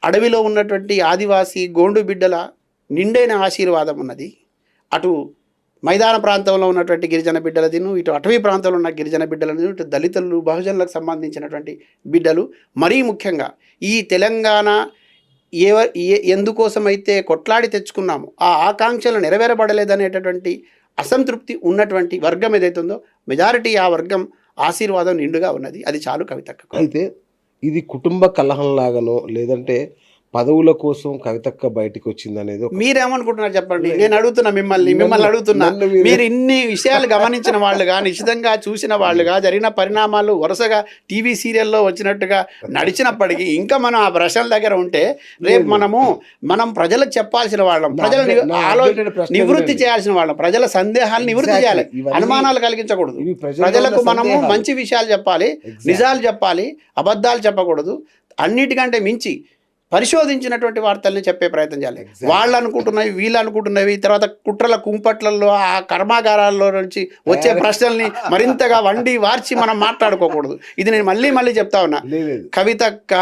అడవిలో ఉన్నటువంటి ఆదివాసీ గోండు బిడ్డల నిండైన ఆశీర్వాదం ఉన్నది. అటు మైదాన ప్రాంతంలో ఉన్నటువంటి గిరిజన బిడ్డలదిను, ఇటు అటవీ ప్రాంతంలో ఉన్న గిరిజన బిడ్డలను, ఇటు దళితులు బహుజనులకు సంబంధించినటువంటి బిడ్డలు, మరీ ముఖ్యంగా ఈ తెలంగాణ ఎందుకోసమైతే కొట్లాడి తెచ్చుకున్నామో ఆ ఆకాంక్షలు నెరవేరబడలేదనేటటువంటి అసంతృప్తి ఉన్నటువంటి వర్గం ఏదైతుందో మెజారిటీ ఆ వర్గం ఆశీర్వాదం నిండుగా ఉన్నది. అది చాలు కవితక్క. అయితే ఇది కుటుంబ కలహంలాగానో లేదంటే పదవుల కోసం కవితక్క బయటికి వచ్చింది అనేది మీరేమనుకుంటున్నారు చెప్పండి. నేను అడుగుతున్నా మిమ్మల్ని అడుగుతున్నా. మీరు ఇన్ని విషయాలు గమనించిన వాళ్ళుగా, నిశ్చితంగా చూసిన వాళ్ళుగా, జరిగిన పరిణామాలు వరుసగా టీవీ సీరియల్లో వచ్చినట్టుగా నడిచినప్పటికీ ఇంకా మనం ఆ ప్రశ్నల దగ్గర ఉంటే రేపు మనం ప్రజలకు చెప్పాల్సిన వాళ్ళం, ప్రజల నివృత్తి చేయాల్సిన వాళ్ళం, ప్రజల సందేహాలు నివృత్తి చేయాలి, అనుమానాలు కలిగించకూడదు. ప్రజలకు మనము మంచి విషయాలు చెప్పాలి, నిజాలు చెప్పాలి, అబద్ధాలు చెప్పకూడదు. అన్నిటికంటే మించి పరిశోధించినటువంటి వార్తల్ని చెప్పే ప్రయత్నం చేయాలి. వాళ్ళు అనుకుంటున్నవి, వీళ్ళు అనుకుంటున్నవి, తర్వాత కుట్రల కుంపట్లలో ఆ కర్మాగారాల్లో నుంచి వచ్చే ప్రశ్నల్ని మరింతగా వండి వార్చి మనం మాట్లాడుకోకూడదు. ఇది నేను మళ్ళీ చెప్తా ఉన్నా. కవితక్క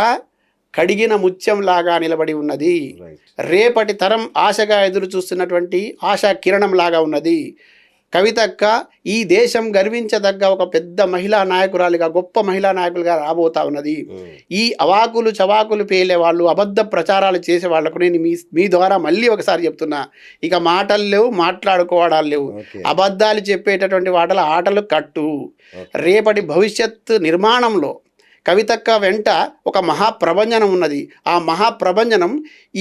కడిగిన ముత్యంలాగా నిలబడి ఉన్నది. రేపటి తరం ఆశగా ఎదురు చూస్తున్నటువంటి ఆశా కిరణం లాగా ఉన్నది. కవితక్క ఈ దేశం గర్వించదగ్గ ఒక పెద్ద మహిళా నాయకురాలిగా, గొప్ప మహిళా నాయకులుగా రాబోతా ఉన్నది. ఈ అవాకులు చవాకులు పేలే వాళ్ళు, అబద్ధ ప్రచారాలు చేసే వాళ్లకు నేను మీ ద్వారా మళ్ళీ ఒకసారి చెప్తున్నా, ఇక మాటలు లేవు, మాట్లాడుకోవడాలు లేవు. అబద్ధాలు చెప్పేటటువంటి ఆటలు కట్టు. రేపటి భవిష్యత్ నిర్మాణంలో కవితక్క వెంట ఒక మహాప్రభంజనం ఉన్నది. ఆ మహాప్రభంజనం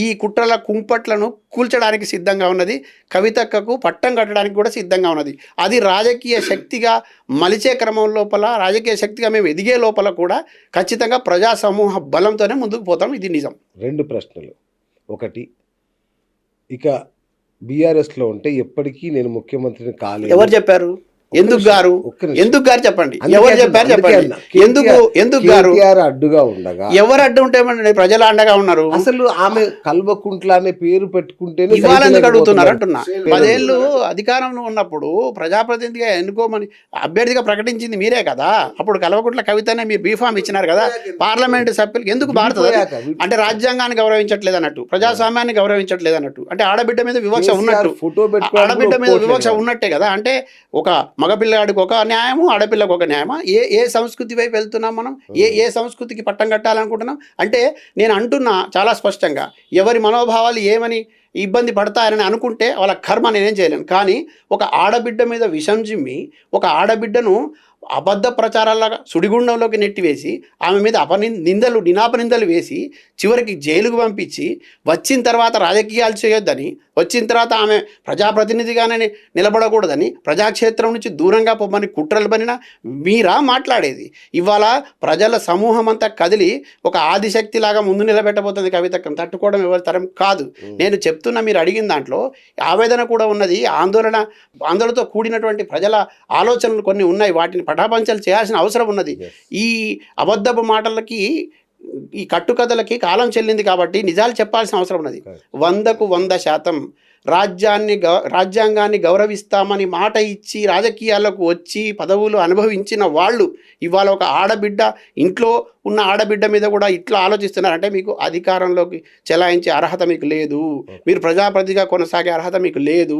ఈ కుట్రల కుంపట్లను కూల్చడానికి సిద్ధంగా ఉన్నది. కవితక్కకు పట్టం కట్టడానికి కూడా సిద్ధంగా ఉన్నది. అది రాజకీయ శక్తిగా మలిచే క్రమం లోపల, రాజకీయ శక్తిగా మేము ఎదిగే లోపల కూడా ఖచ్చితంగా ప్రజా సమూహ బలంతోనే ముందుకు పోతాం. ఇది నిజం. 2 ప్రశ్నలు. ఒకటి, ఇక బీఆర్ఎస్లో ఉంటే ఎప్పటికీ నేను ముఖ్యమంత్రిని కాలేదు. ఎవరు చెప్పారు? ఎందుకు గారు చెప్పండి. ఎవరు చెప్పారు చెప్పండి. ఎందుకు గారు అడ్డుగా ఉండగా? ఎవరు అడ్డు ఉంటే ప్రజలు అండగా ఉన్నారు. అసలు ఆమె కల్వకుంట్ల అనే పేరు పెట్టుకుంటేనే ఇవ్వాలని అడుగుతున్నారు అంటున్నా. 10 ఏళ్ళు అధికారంలో ఉన్నప్పుడు ప్రజాప్రతినిధిగా ఎన్నుకోమని అభ్యర్థిగా ప్రకటించింది మీరే కదా. అప్పుడు కల్వకుంట్ల కవితనే మీరు బీఫామ్ ఇచ్చినారు కదా. పార్లమెంటు సభ్యులకు ఎందుకు మారుతుంది అంటే రాజ్యాంగాన్ని గౌరవించట్లేదు అన్నట్టు, ప్రజాస్వామ్యాన్ని గౌరవించట్లేదు అన్నట్టు, అంటే ఆడబిడ్డ మీద వివక్ష ఉన్నట్టు, ఆడబిడ్డ మీద వివక్ష ఉన్నట్టే కదా. అంటే ఒక మగపిల్లగాడికి ఒక న్యాయము, ఆడపిల్లకు ఒక న్యాయమా? ఏ సంస్కృతి వైపు వెళ్తున్నాం మనం? ఏ సంస్కృతికి పట్టం కట్టాలనుకుంటున్నాం? అంటే నేను అంటున్నా చాలా స్పష్టంగా, ఎవరి మనోభావాలు ఏమని ఇబ్బంది పడతాయని అనుకుంటే వాళ్ళ కర్మ నేనేం చేయలేను. కానీ ఒక ఆడబిడ్డ మీద విషం జిమ్మి, ఒక ఆడబిడ్డను అబద్ధ ప్రచారాలాగా సుడిగుండంలోకి నెట్టివేసి, ఆమె మీద నినాపనిందలు వేసి, చివరికి జైలుకు పంపించి, వచ్చిన తర్వాత రాజకీయాలు చేయొద్దని, వచ్చిన తర్వాత ఆమె ప్రజాప్రతినిధిగానే నిలబడకూడదని, ప్రజాక్షేత్రం నుంచి దూరంగా పొమ్మని కుట్రలు పనిన మీరా మాట్లాడేది? ఇవాళ ప్రజల సమూహం అంతా కదిలి ఒక ఆదిశక్తిలాగా ముందు నిలబెట్టబోతుంది కవితక్కను. తట్టుకోవడం ఎవరి తరం కాదు. నేను చెప్తున్నా, మీరు అడిగిన దాంట్లో ఆవేదన కూడా ఉన్నది, ఆందోళనతో కూడినటువంటి ప్రజల ఆలోచనలు కొన్ని ఉన్నాయి. వాటిని పటాపంచలు చేయాల్సిన అవసరం ఉన్నది. ఈ అబద్ధపు మాటలకి, ఈ కట్టుకథలకి కాలం చెల్లింది కాబట్టి నిజాలు చెప్పాల్సిన అవసరం ఉన్నది. 100కు 100% రాజ్యాంగాన్ని గౌరవిస్తామని మాట ఇచ్చి రాజకీయాలకు వచ్చి పదవులు అనుభవించిన వాళ్ళు ఇవాళ ఒక ఆడబిడ్డ, ఇంట్లో ఉన్న ఆడబిడ్డ మీద కూడా ఇట్లా ఆలోచిస్తున్నారంటే మీకు అధికారంలోకి చెలాయించే అర్హత మీకు లేదు, మీరు ప్రజాప్రతిగా కొనసాగే అర్హత మీకు లేదు,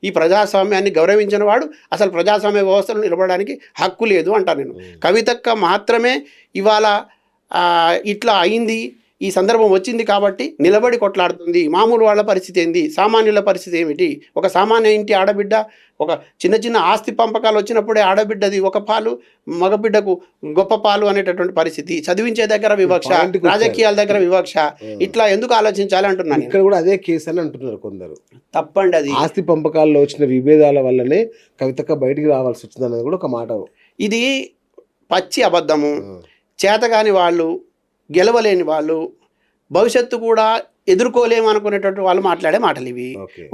ఈ ప్రజాస్వామ్యాన్ని గౌరవించిన వాడు అసలు ప్రజాస్వామ్య వ్యవస్థను నిలబడడానికి హక్కు లేదు అంటాను నేను. కవితక్క మాత్రమే ఇవాళ ఇట్లా అయింది, ఈ సందర్భం వచ్చింది కాబట్టి నిలబడి కొట్లాడుతుంది. మామూలు వాళ్ళ పరిస్థితి ఏంది, సామాన్యుల పరిస్థితి ఏమిటి? ఒక సామాన్య ఇంటి ఆడబిడ్డ, ఒక చిన్న ఆస్తి పంపకాలు వచ్చినప్పుడే ఆడబిడ్డది ఒక పాలు, మగబిడ్డకు గొప్ప పాలు అనేటటువంటి పరిస్థితి, చదివించే దగ్గర వివక్ష, రాజకీయాల దగ్గర వివక్ష, ఇట్లా ఎందుకు ఆలోచించాలి అంటున్నాను. ఇక్కడ కూడా అదే కేసు అని అంటున్నారు కొందరు. తప్పండి. అది ఆస్తి పంపకాల్లో వచ్చిన విభేదాల వల్లనే కవితక్క బయటికి రావాల్సి వచ్చింది అనేది కూడా ఒక మాట. ఇది పచ్చి అబద్ధము. చేతగాని వాళ్ళు, గెలవలేని వాళ్ళు, భవిష్యత్తు కూడా ఎదుర్కోలేమనుకునేటటువంటి వాళ్ళు మాట్లాడే మాటలు ఇవి.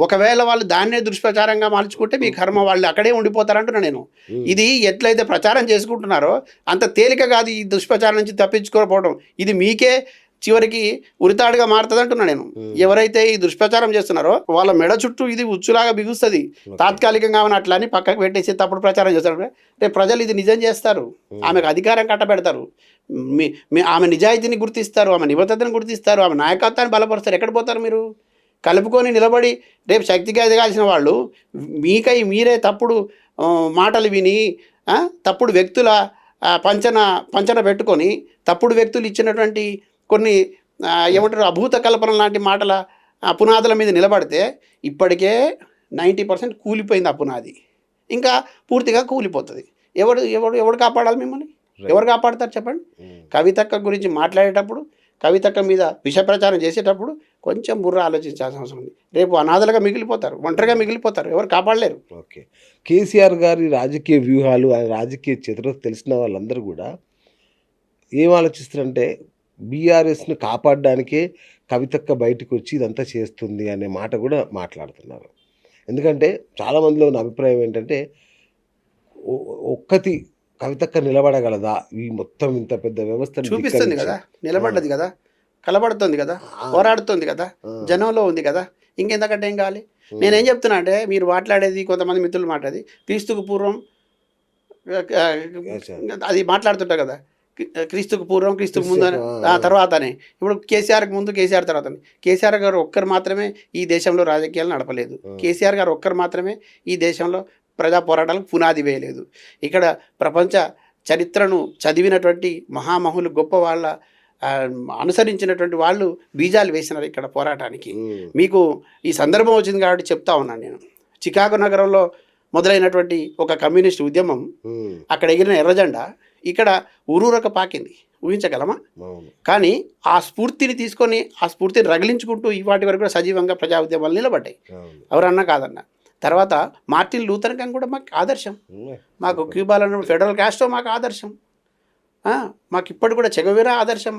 ఒకవేళ వాళ్ళు దాన్నే దుష్ప్రచారంగా మార్చుకుంటే మీ కర్మ, వాళ్ళు అక్కడే ఉండిపోతారంటున్నా నేను. ఇది ఎట్లయితే ప్రచారం చేసుకుంటున్నారో అంత తేలిక కాదు ఈ దుష్ప్రచారం నుంచి తప్పించుకోకపోవడం. ఇది మీకే చివరికి ఉరితాడుగా మారుతుంది అంటున్నా నేను. ఎవరైతే ఈ దుష్ప్రచారం చేస్తున్నారో వాళ్ళ మెడ చుట్టూ ఇది ఉచ్చులాగా బిగుస్తుంది. తాత్కాలికంగా అట్లా అని పక్కకు పెట్టేసి తప్పుడు ప్రచారం చేస్తారు. రేపు ప్రజలు ఇది నిజం చేస్తారు, ఆమెకు అధికారం కట్టబెడతారు, ఆమె నిజాయితీని గుర్తిస్తారు, ఆమె నిబద్ధతను గుర్తిస్తారు, ఆమె నాయకత్వాన్ని బలపరుస్తారు. ఎక్కడ పోతారు మీరు? కలుపుకొని నిలబడి రేపు శక్తిగా ఎదగాల్సిన వాళ్ళు మీరే తప్పుడు మాటలు విని తప్పుడు వ్యక్తుల పంచన పెట్టుకొని తప్పుడు వ్యక్తులు ఇచ్చినటువంటి కొన్ని ఏమంటారు అభూత కల్పన లాంటి మాటల పునాదుల మీద నిలబడితే ఇప్పటికే 90% కూలిపోయింది ఆ పునాది, ఇంకా పూర్తిగా కూలిపోతుంది. ఎవడు కాపాడాలి మిమ్మల్ని? ఎవరు కాపాడతారు చెప్పండి? కవితక్క గురించి మాట్లాడేటప్పుడు, కవితక్క మీద విష ప్రచారం చేసేటప్పుడు కొంచెం బుర్ర ఆలోచించాల్సిన అవసరం ఉంది. రేపు అనాథలుగా మిగిలిపోతారు, ఒంటరిగా మిగిలిపోతారు, ఎవరు కాపాడలేరు. ఓకే. కేసీఆర్ గారి రాజకీయ వ్యూహాలు, ఆయన రాజకీయ చతురత తెలిసిన వాళ్ళందరూ కూడా ఏం ఆలోచిస్తారంటే బీఆర్ఎస్ను కాపాడడానికే కవితక్క బయటకు వచ్చి ఇదంతా చేస్తుంది అనే మాట కూడా మాట్లాడుతున్నారు. ఎందుకంటే చాలామందిలో ఉన్న అభిప్రాయం ఏంటంటే ఒక్కటి కవితక్క నిలబడగలదా ఈ మొత్తం ఇంత పెద్ద వ్యవస్థను? చూపిస్తుంది కదా, నిలబడ్డది కదా, కలబడుతుంది కదా, పోరాడుతుంది కదా, జనంలో ఉంది కదా, ఇంకెంతకంటే ఏం కావాలి? నేనేం చెప్తున్నా అంటే మీరు మాట్లాడేది, కొంతమంది మిత్రులు మాట్లాడేది క్రీస్తుకు పూర్వం అది మాట్లాడుతుంటారు కదా, క్రీస్తుకు పూర్వం క్రీస్తుకు ముందు తర్వాతనే. ఇప్పుడు కేసీఆర్కి ముందు కేసీఆర్ తర్వాత. కేసీఆర్ గారు ఒక్కరు మాత్రమే ఈ దేశంలో రాజకీయాలు నడపలేదు. కేసీఆర్ గారు ఒక్కరు మాత్రమే ఈ దేశంలో ప్రజా పోరాటాలకు పునాది వేయలేదు. ఇక్కడ ప్రపంచ చరిత్రను చదివినటువంటి మహామహులు, గొప్ప వాళ్ళ అనుసరించినటువంటి వాళ్ళు బీజాలు వేసినారు ఇక్కడ పోరాటానికి. మీకు ఈ సందర్భం వచ్చింది కాబట్టి చెప్తా ఉన్నాను నేను. చికాగో నగరంలో మొదలైనటువంటి ఒక కమ్యూనిస్ట్ ఉద్యమం, అక్కడ ఎగిరిన ఎర్రజెండా ఇక్కడ ఊరూరక పాకింది. ఊహించగలమా? కానీ ఆ స్ఫూర్తిని తీసుకొని, ఆ స్ఫూర్తిని రగిలించుకుంటూ ఇవాటి వరకు కూడా సజీవంగా ప్రజా ఉద్యమాలు నిలబడ్డాయి. ఎవరన్నా కాదన్నా. తర్వాత మార్టిన్ లూథర్ కింగ్ కూడా మాకు ఆదర్శం. మాకు క్యూబాలో ఫెడరల్ కాస్ట్రో మాకు ఆదర్శం. మాకు ఇప్పటి కూడా చెగోవెరా ఆదర్శం.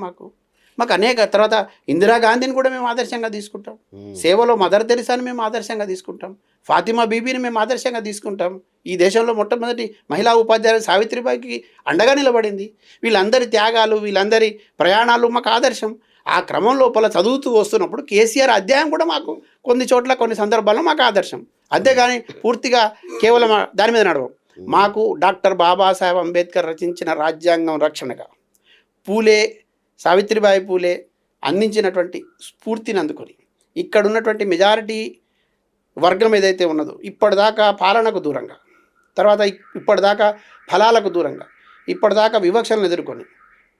మాకు అనేక, తర్వాత ఇందిరాగాంధీని కూడా మేము ఆదర్శంగా తీసుకుంటాం. సేవలో మదర్ తెరిసాని మేము ఆదర్శంగా తీసుకుంటాం. ఫాతిమా బీబీని మేము ఆదర్శంగా తీసుకుంటాం. ఈ దేశంలో మొట్టమొదటి మహిళా ఉపాధ్యాయులు సావిత్రిబాయికి అండగా నిలబడింది. వీళ్ళందరి త్యాగాలు, వీళ్ళందరి ప్రయాణాలు మాకు ఆదర్శం. ఆ క్రమం లోపల చదువుతూ వస్తున్నప్పుడు కేసీఆర్ అధ్యాయం కూడా మాకు కొన్ని చోట్ల, కొన్ని సందర్భాల్లో మాకు ఆదర్శం. అంతేగాని పూర్తిగా కేవలం దాని మీద నడవం. మాకు డాక్టర్ బాబాసాహెబ్ అంబేద్కర్ రచించిన రాజ్యాంగం రక్షణగా సావిత్రిబాయి పూలే అందించినటువంటి స్ఫూర్తిని అందుకొని ఇక్కడ ఉన్నటువంటి మెజారిటీ వర్గం ఏదైతే ఉన్నదో ఇప్పటిదాకా పాలనకు దూరంగా, తర్వాత ఇప్పటిదాకా ఫలాలకు దూరంగా, ఇప్పటిదాకా వివక్షలను ఎదుర్కొని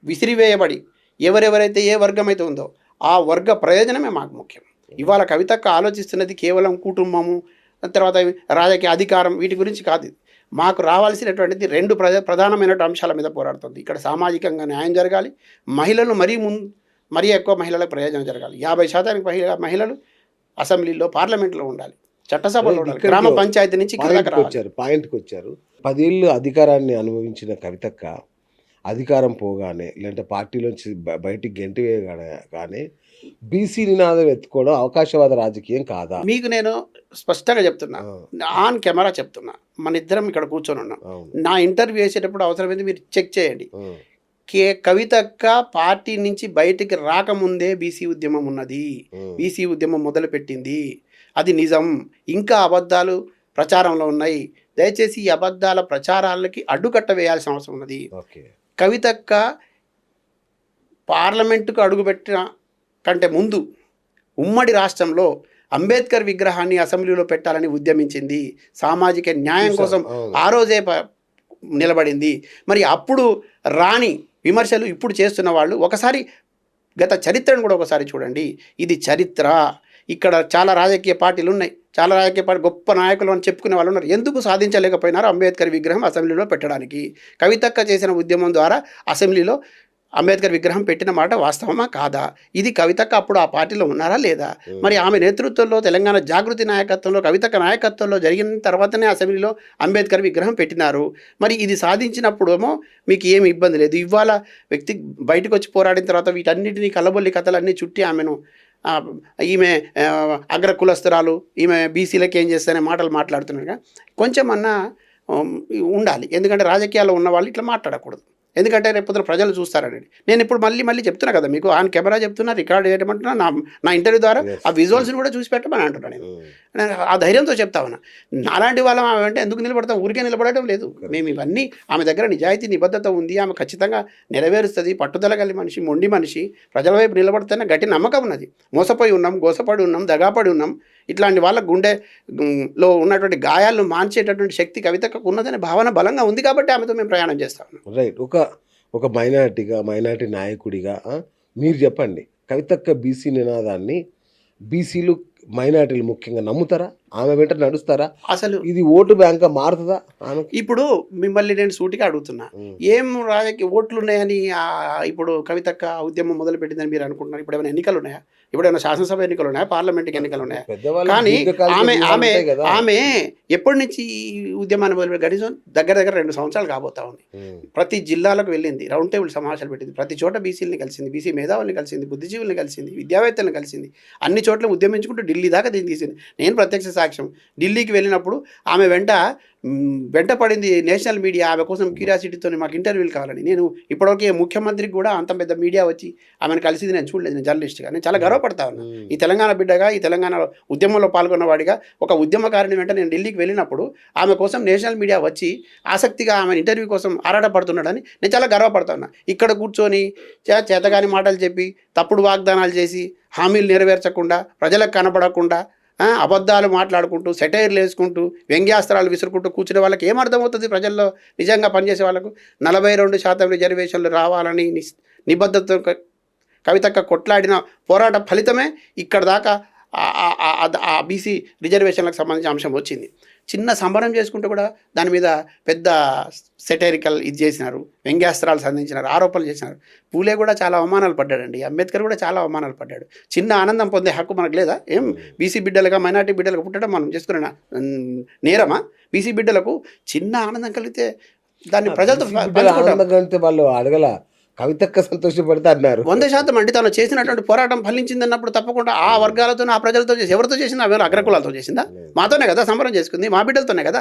విసిరివేయబడి ఎవరెవరైతే ఏ వర్గం అయితే ఉందో ఆ వర్గ ప్రయోజనమే మాకు ముఖ్యం. ఇవాళ కవితక్క ఆలోచిస్తున్నది కేవలం కుటుంబము, తర్వాత రాజకీయ అధికారం, వీటి గురించి కాదు. మాకు రావాల్సినటువంటిది రెండు ప్రధానమైన అంశాల మీద పోరాడుతుంది. ఇక్కడ సామాజికంగా న్యాయం జరగాలి, మహిళలు మరీ ఎక్కువ మహిళలకు ప్రయోజనం జరగాలి. 50% మహిళలు అసెంబ్లీలో, పార్లమెంట్లో ఉండాలి, చట్టసభలో ఉండాలి, గ్రామ పంచాయతీ నుంచి పాయింట్కి వచ్చారు. 10 ఏళ్ళు అధికారాన్ని అనుభవించిన కవితక్క అధికారం పోగానే, లేదంటే పార్టీలోంచి బయటికి గెంటి వేయగానే బీసీ నినాదం ఎత్తుకోవడం అవకాశవాద రాజకీయం కాదా? మీకు నేను స్పష్టంగా చెప్తున్నా, ఆన్ కెమెరా చెప్తున్నా. మన ఇద్దరం ఇక్కడ కూర్చొని ఉన్నాం. నా ఇంటర్వ్యూ చేసేటప్పుడు అవసరమైంది మీరు చెక్ చేయండి. కవితక్క పార్టీ నుంచి బయటికి రాకముందే బీసీ ఉద్యమం ఉన్నది, బీసీ ఉద్యమం మొదలుపెట్టింది. అది నిజం. ఇంకా అబద్ధాలు ప్రచారంలో ఉన్నాయి. దయచేసి ఈ అబద్ధాల ప్రచారాలకి అడ్డుకట్ట వేయాల్సిన అవసరం ఉన్నది. కవితక్క పార్లమెంటుకు అడుగుపెట్టిన కంటే ముందు ఉమ్మడి రాష్ట్రంలో అంబేద్కర్ విగ్రహాన్ని అసెంబ్లీలో పెట్టాలని ఉద్యమించింది. సామాజిక న్యాయం కోసం ఆ రోజే నిలబడింది. మరి అప్పుడు రాని విమర్శలు ఇప్పుడు చేస్తున్న వాళ్ళు ఒకసారి గత చరిత్రను కూడా ఒకసారి చూడండి. ఇది చరిత్ర. ఇక్కడ చాలా రాజకీయ పార్టీలు ఉన్నాయి, చాలా రాజకీయ పార్టీ గొప్ప నాయకులు అని చెప్పుకునే వాళ్ళు ఉన్నారు. ఎందుకు సాధించలేకపోయినారు అంబేద్కర్ విగ్రహం అసెంబ్లీలో పెట్టడానికి? కవితక్క చేసిన ఉద్యమం ద్వారా అసెంబ్లీలో అంబేద్కర్ విగ్రహం పెట్టిన మాట వాస్తవమా కాదా? ఇది కవితక్క అప్పుడు ఆ పార్టీలో ఉన్నారా లేదా? మరి ఆమె నేతృత్వంలో, తెలంగాణ జాగృతి నాయకత్వంలో, కవితక్క నాయకత్వంలో జరిగిన తర్వాతనే అసెంబ్లీలో అంబేద్కర్ విగ్రహం పెట్టినారు. మరి ఇది సాధించినప్పుడేమో మీకు ఏమి ఇబ్బంది లేదు. ఇవాళ వ్యక్తి బయటకు వచ్చి పోరాడిన తర్వాత వీటన్నిటినీ కలబొల్లి కథలన్నీ చుట్టి ఆమెను ఈమె అగ్ర కులస్తురాలు, ఈమె బీసీలకు ఏం చేస్తానే మాటలు మాట్లాడుతున్నారుగా. కొంచెం అన్నా ఉండాలి. ఎందుకంటే రాజకీయాల్లో ఉన్న వాళ్ళు ఇట్లా మాట్లాడకూడదు. ఎందుకంటే రేపు పొద్దున ప్రజలు చూస్తారని. నేను ఇప్పుడు మళ్ళీ చెప్తున్నా కదా మీకు, ఆన్ కెమెరా చెప్తున్నా, రికార్డ్ చేయమంటున్నా, నా ఇంటర్వ్యూ ద్వారా ఆ విజువల్స్ని కూడా చూసి పెట్టమని అంటున్నాను నేను. ఆ ధైర్యంతో చెప్తా ఉన్నా. నాలాంటి వాళ్ళం ఆమె అంటే ఎందుకు నిలబడతాం? ఊరికే నిలబడటం లేదు. మేము ఇవన్నీ, ఆమె దగ్గర నిజాయితీ నిబద్ధత ఉంది, ఆమె ఖచ్చితంగా నెరవేరుస్తుంది, పట్టుదల కలిగి మనిషి, మొండి మనిషి, ప్రజల వైపు నిలబడుతున్న గట్టి నమ్మకం ఉన్నది. మోసపోయి ఉన్నాం, గోసపడి ఉన్నాం, దగాపడి ఉన్నాం. ఇట్లాంటి వాళ్ళ గుండెలో ఉన్నటువంటి గాయాలను మాన్చేటటువంటి శక్తి కవితకు ఉన్నదనే భావన బలంగా ఉంది కాబట్టి ఆమెతో మేము ప్రయాణం చేస్తాం. రైట్. ఒక మైనారిటీ నాయకుడిగా మీరు చెప్పండి, కవితక్క బీసీ నినాదాన్ని బీసీలు మైనారిటీలు ముఖ్యంగా నమ్ముతారా? ఆమె వెంట నడుస్తారా? అసలు ఇది ఓటు బ్యాంక్ మారుతుందా ఆమెకి? ఇప్పుడు మిమ్మల్ని నేను సూటిగా అడుగుతున్నా, ఏం రాజకీయ ఓట్లు ఉన్నాయని ఇప్పుడు కవితక్క ఉద్యమం మొదలు పెట్టిందని మీరు అనుకుంటున్నారు? ఇప్పుడు ఏమైనా ఎన్నికలు ఉన్నాయా? ఇప్పుడు ఏమైనా శాసనసభ ఎన్నికలు ఉన్నాయా? పార్లమెంట్కి ఎన్నికలు ఉన్నాయా? కానీ ఆమె ఎప్పటి నుంచి ఈ ఉద్యమాన్ని మొదలు గడిచిన దగ్గర 2 సంవత్సరాలు కాబోతా ఉంది. ప్రతి జిల్లాలకు వెళ్ళింది, రౌండ్ టేబుల్ సమావేశాలు పెట్టింది, ప్రతి చోట బీసీలని కలిసింది, బీసీ మేధావుల్ని కలిసింది, బుద్ధిజీవుల్ని కలిసింది, విద్యావేత్తలను కలిసింది, అన్ని చోట్ల ఉద్యమించుకుంటూ ఢిల్లీ దాకా దీన్ని తీసింది. నేను ప్రత్యక్ష సాక్ష్యం. ఢిల్లీకి వెళ్ళినప్పుడు ఆమె వెంట పడింది నేషనల్ మీడియా, ఆమె కోసం క్యూరియాసిటీతో మాకు ఇంటర్వ్యూలు కావాలని. నేను ఇప్పటివరకు ముఖ్యమంత్రికి కూడా అంత పెద్ద మీడియా వచ్చి ఆమెను కలిసింది నేను చూడలేదు. నేను జర్నలిస్ట్గా నేను చాలా గర్వపడతా ఉన్నాను. ఈ తెలంగాణ బిడ్డగా, ఈ తెలంగాణ ఉద్యమంలో పాల్గొన్నవాడిగా, ఒక ఉద్యమకారిని వెంట నేను ఢిల్లీకి వెళ్ళినప్పుడు ఆమె కోసం నేషనల్ మీడియా వచ్చి ఆసక్తిగా ఆమె ఇంటర్వ్యూ కోసం ఆరాటపడుతున్నాడని నేను చాలా గర్వపడతా ఉన్నా. ఇక్కడ కూర్చొని చేతగాని మాటలు చెప్పి, తప్పుడు వాగ్దానాలు చేసి, హామీలు నెరవేర్చకుండా, ప్రజలకు కనపడకుండా, అబద్ధాలు మాట్లాడుకుంటూ, సెటైర్లు వేసుకుంటూ, వ్యంగ్యాస్త్రాలు విసురుకుంటూ కూర్చునే వాళ్ళకి ఏమర్థమవుతుంది? ప్రజల్లో నిజంగా పనిచేసే వాళ్ళకు 42% రిజర్వేషన్లు రావాలని నిబద్ధతతో కవితక్క కొట్లాడిన పోరాట ఫలితమే ఇక్కడ దాకా ఆ బీసీ రిజర్వేషన్లకు సంబంధించిన అంశం వచ్చింది. చిన్న సంబరం చేసుకుంటూ కూడా దాని మీద పెద్ద సెటైరికల్ ఇది చేసినారు, వ్యంగ్యాస్త్రాలు సంధించినారు, ఆరోపణలు చేసినారు. పూలే కూడా చాలా అవమానాలు పడ్డాడండి, అంబేద్కర్ కూడా చాలా అవమానాలు పడ్డాడు. చిన్న ఆనందం పొందే హక్కు మనకు లేదా? ఏం బీసీ బిడ్డలుగా, మైనార్టీ బిడ్డలుగా పుట్టడం మనం చేసుకున్న నేరమా? బీసీ బిడ్డలకు చిన్న ఆనందం కలిగితే దాన్ని ప్రజలతో వాళ్ళు అడగల, కవితక్క సంతోషపడితే అన్నారు. 100% అండి. తను చేసినటువంటి పోరాటం ఫలించిందన్నప్పుడు తప్పకుండా ఆ వర్గాలతో, ఆ ప్రజలతో చేసి, ఎవరితో చేసిందా? ఆమె అగ్రకులాలతో చేసిందా? మాతోనే కదా సంబరం చేసుకుంది, మా బిడ్డలతోనే కదా,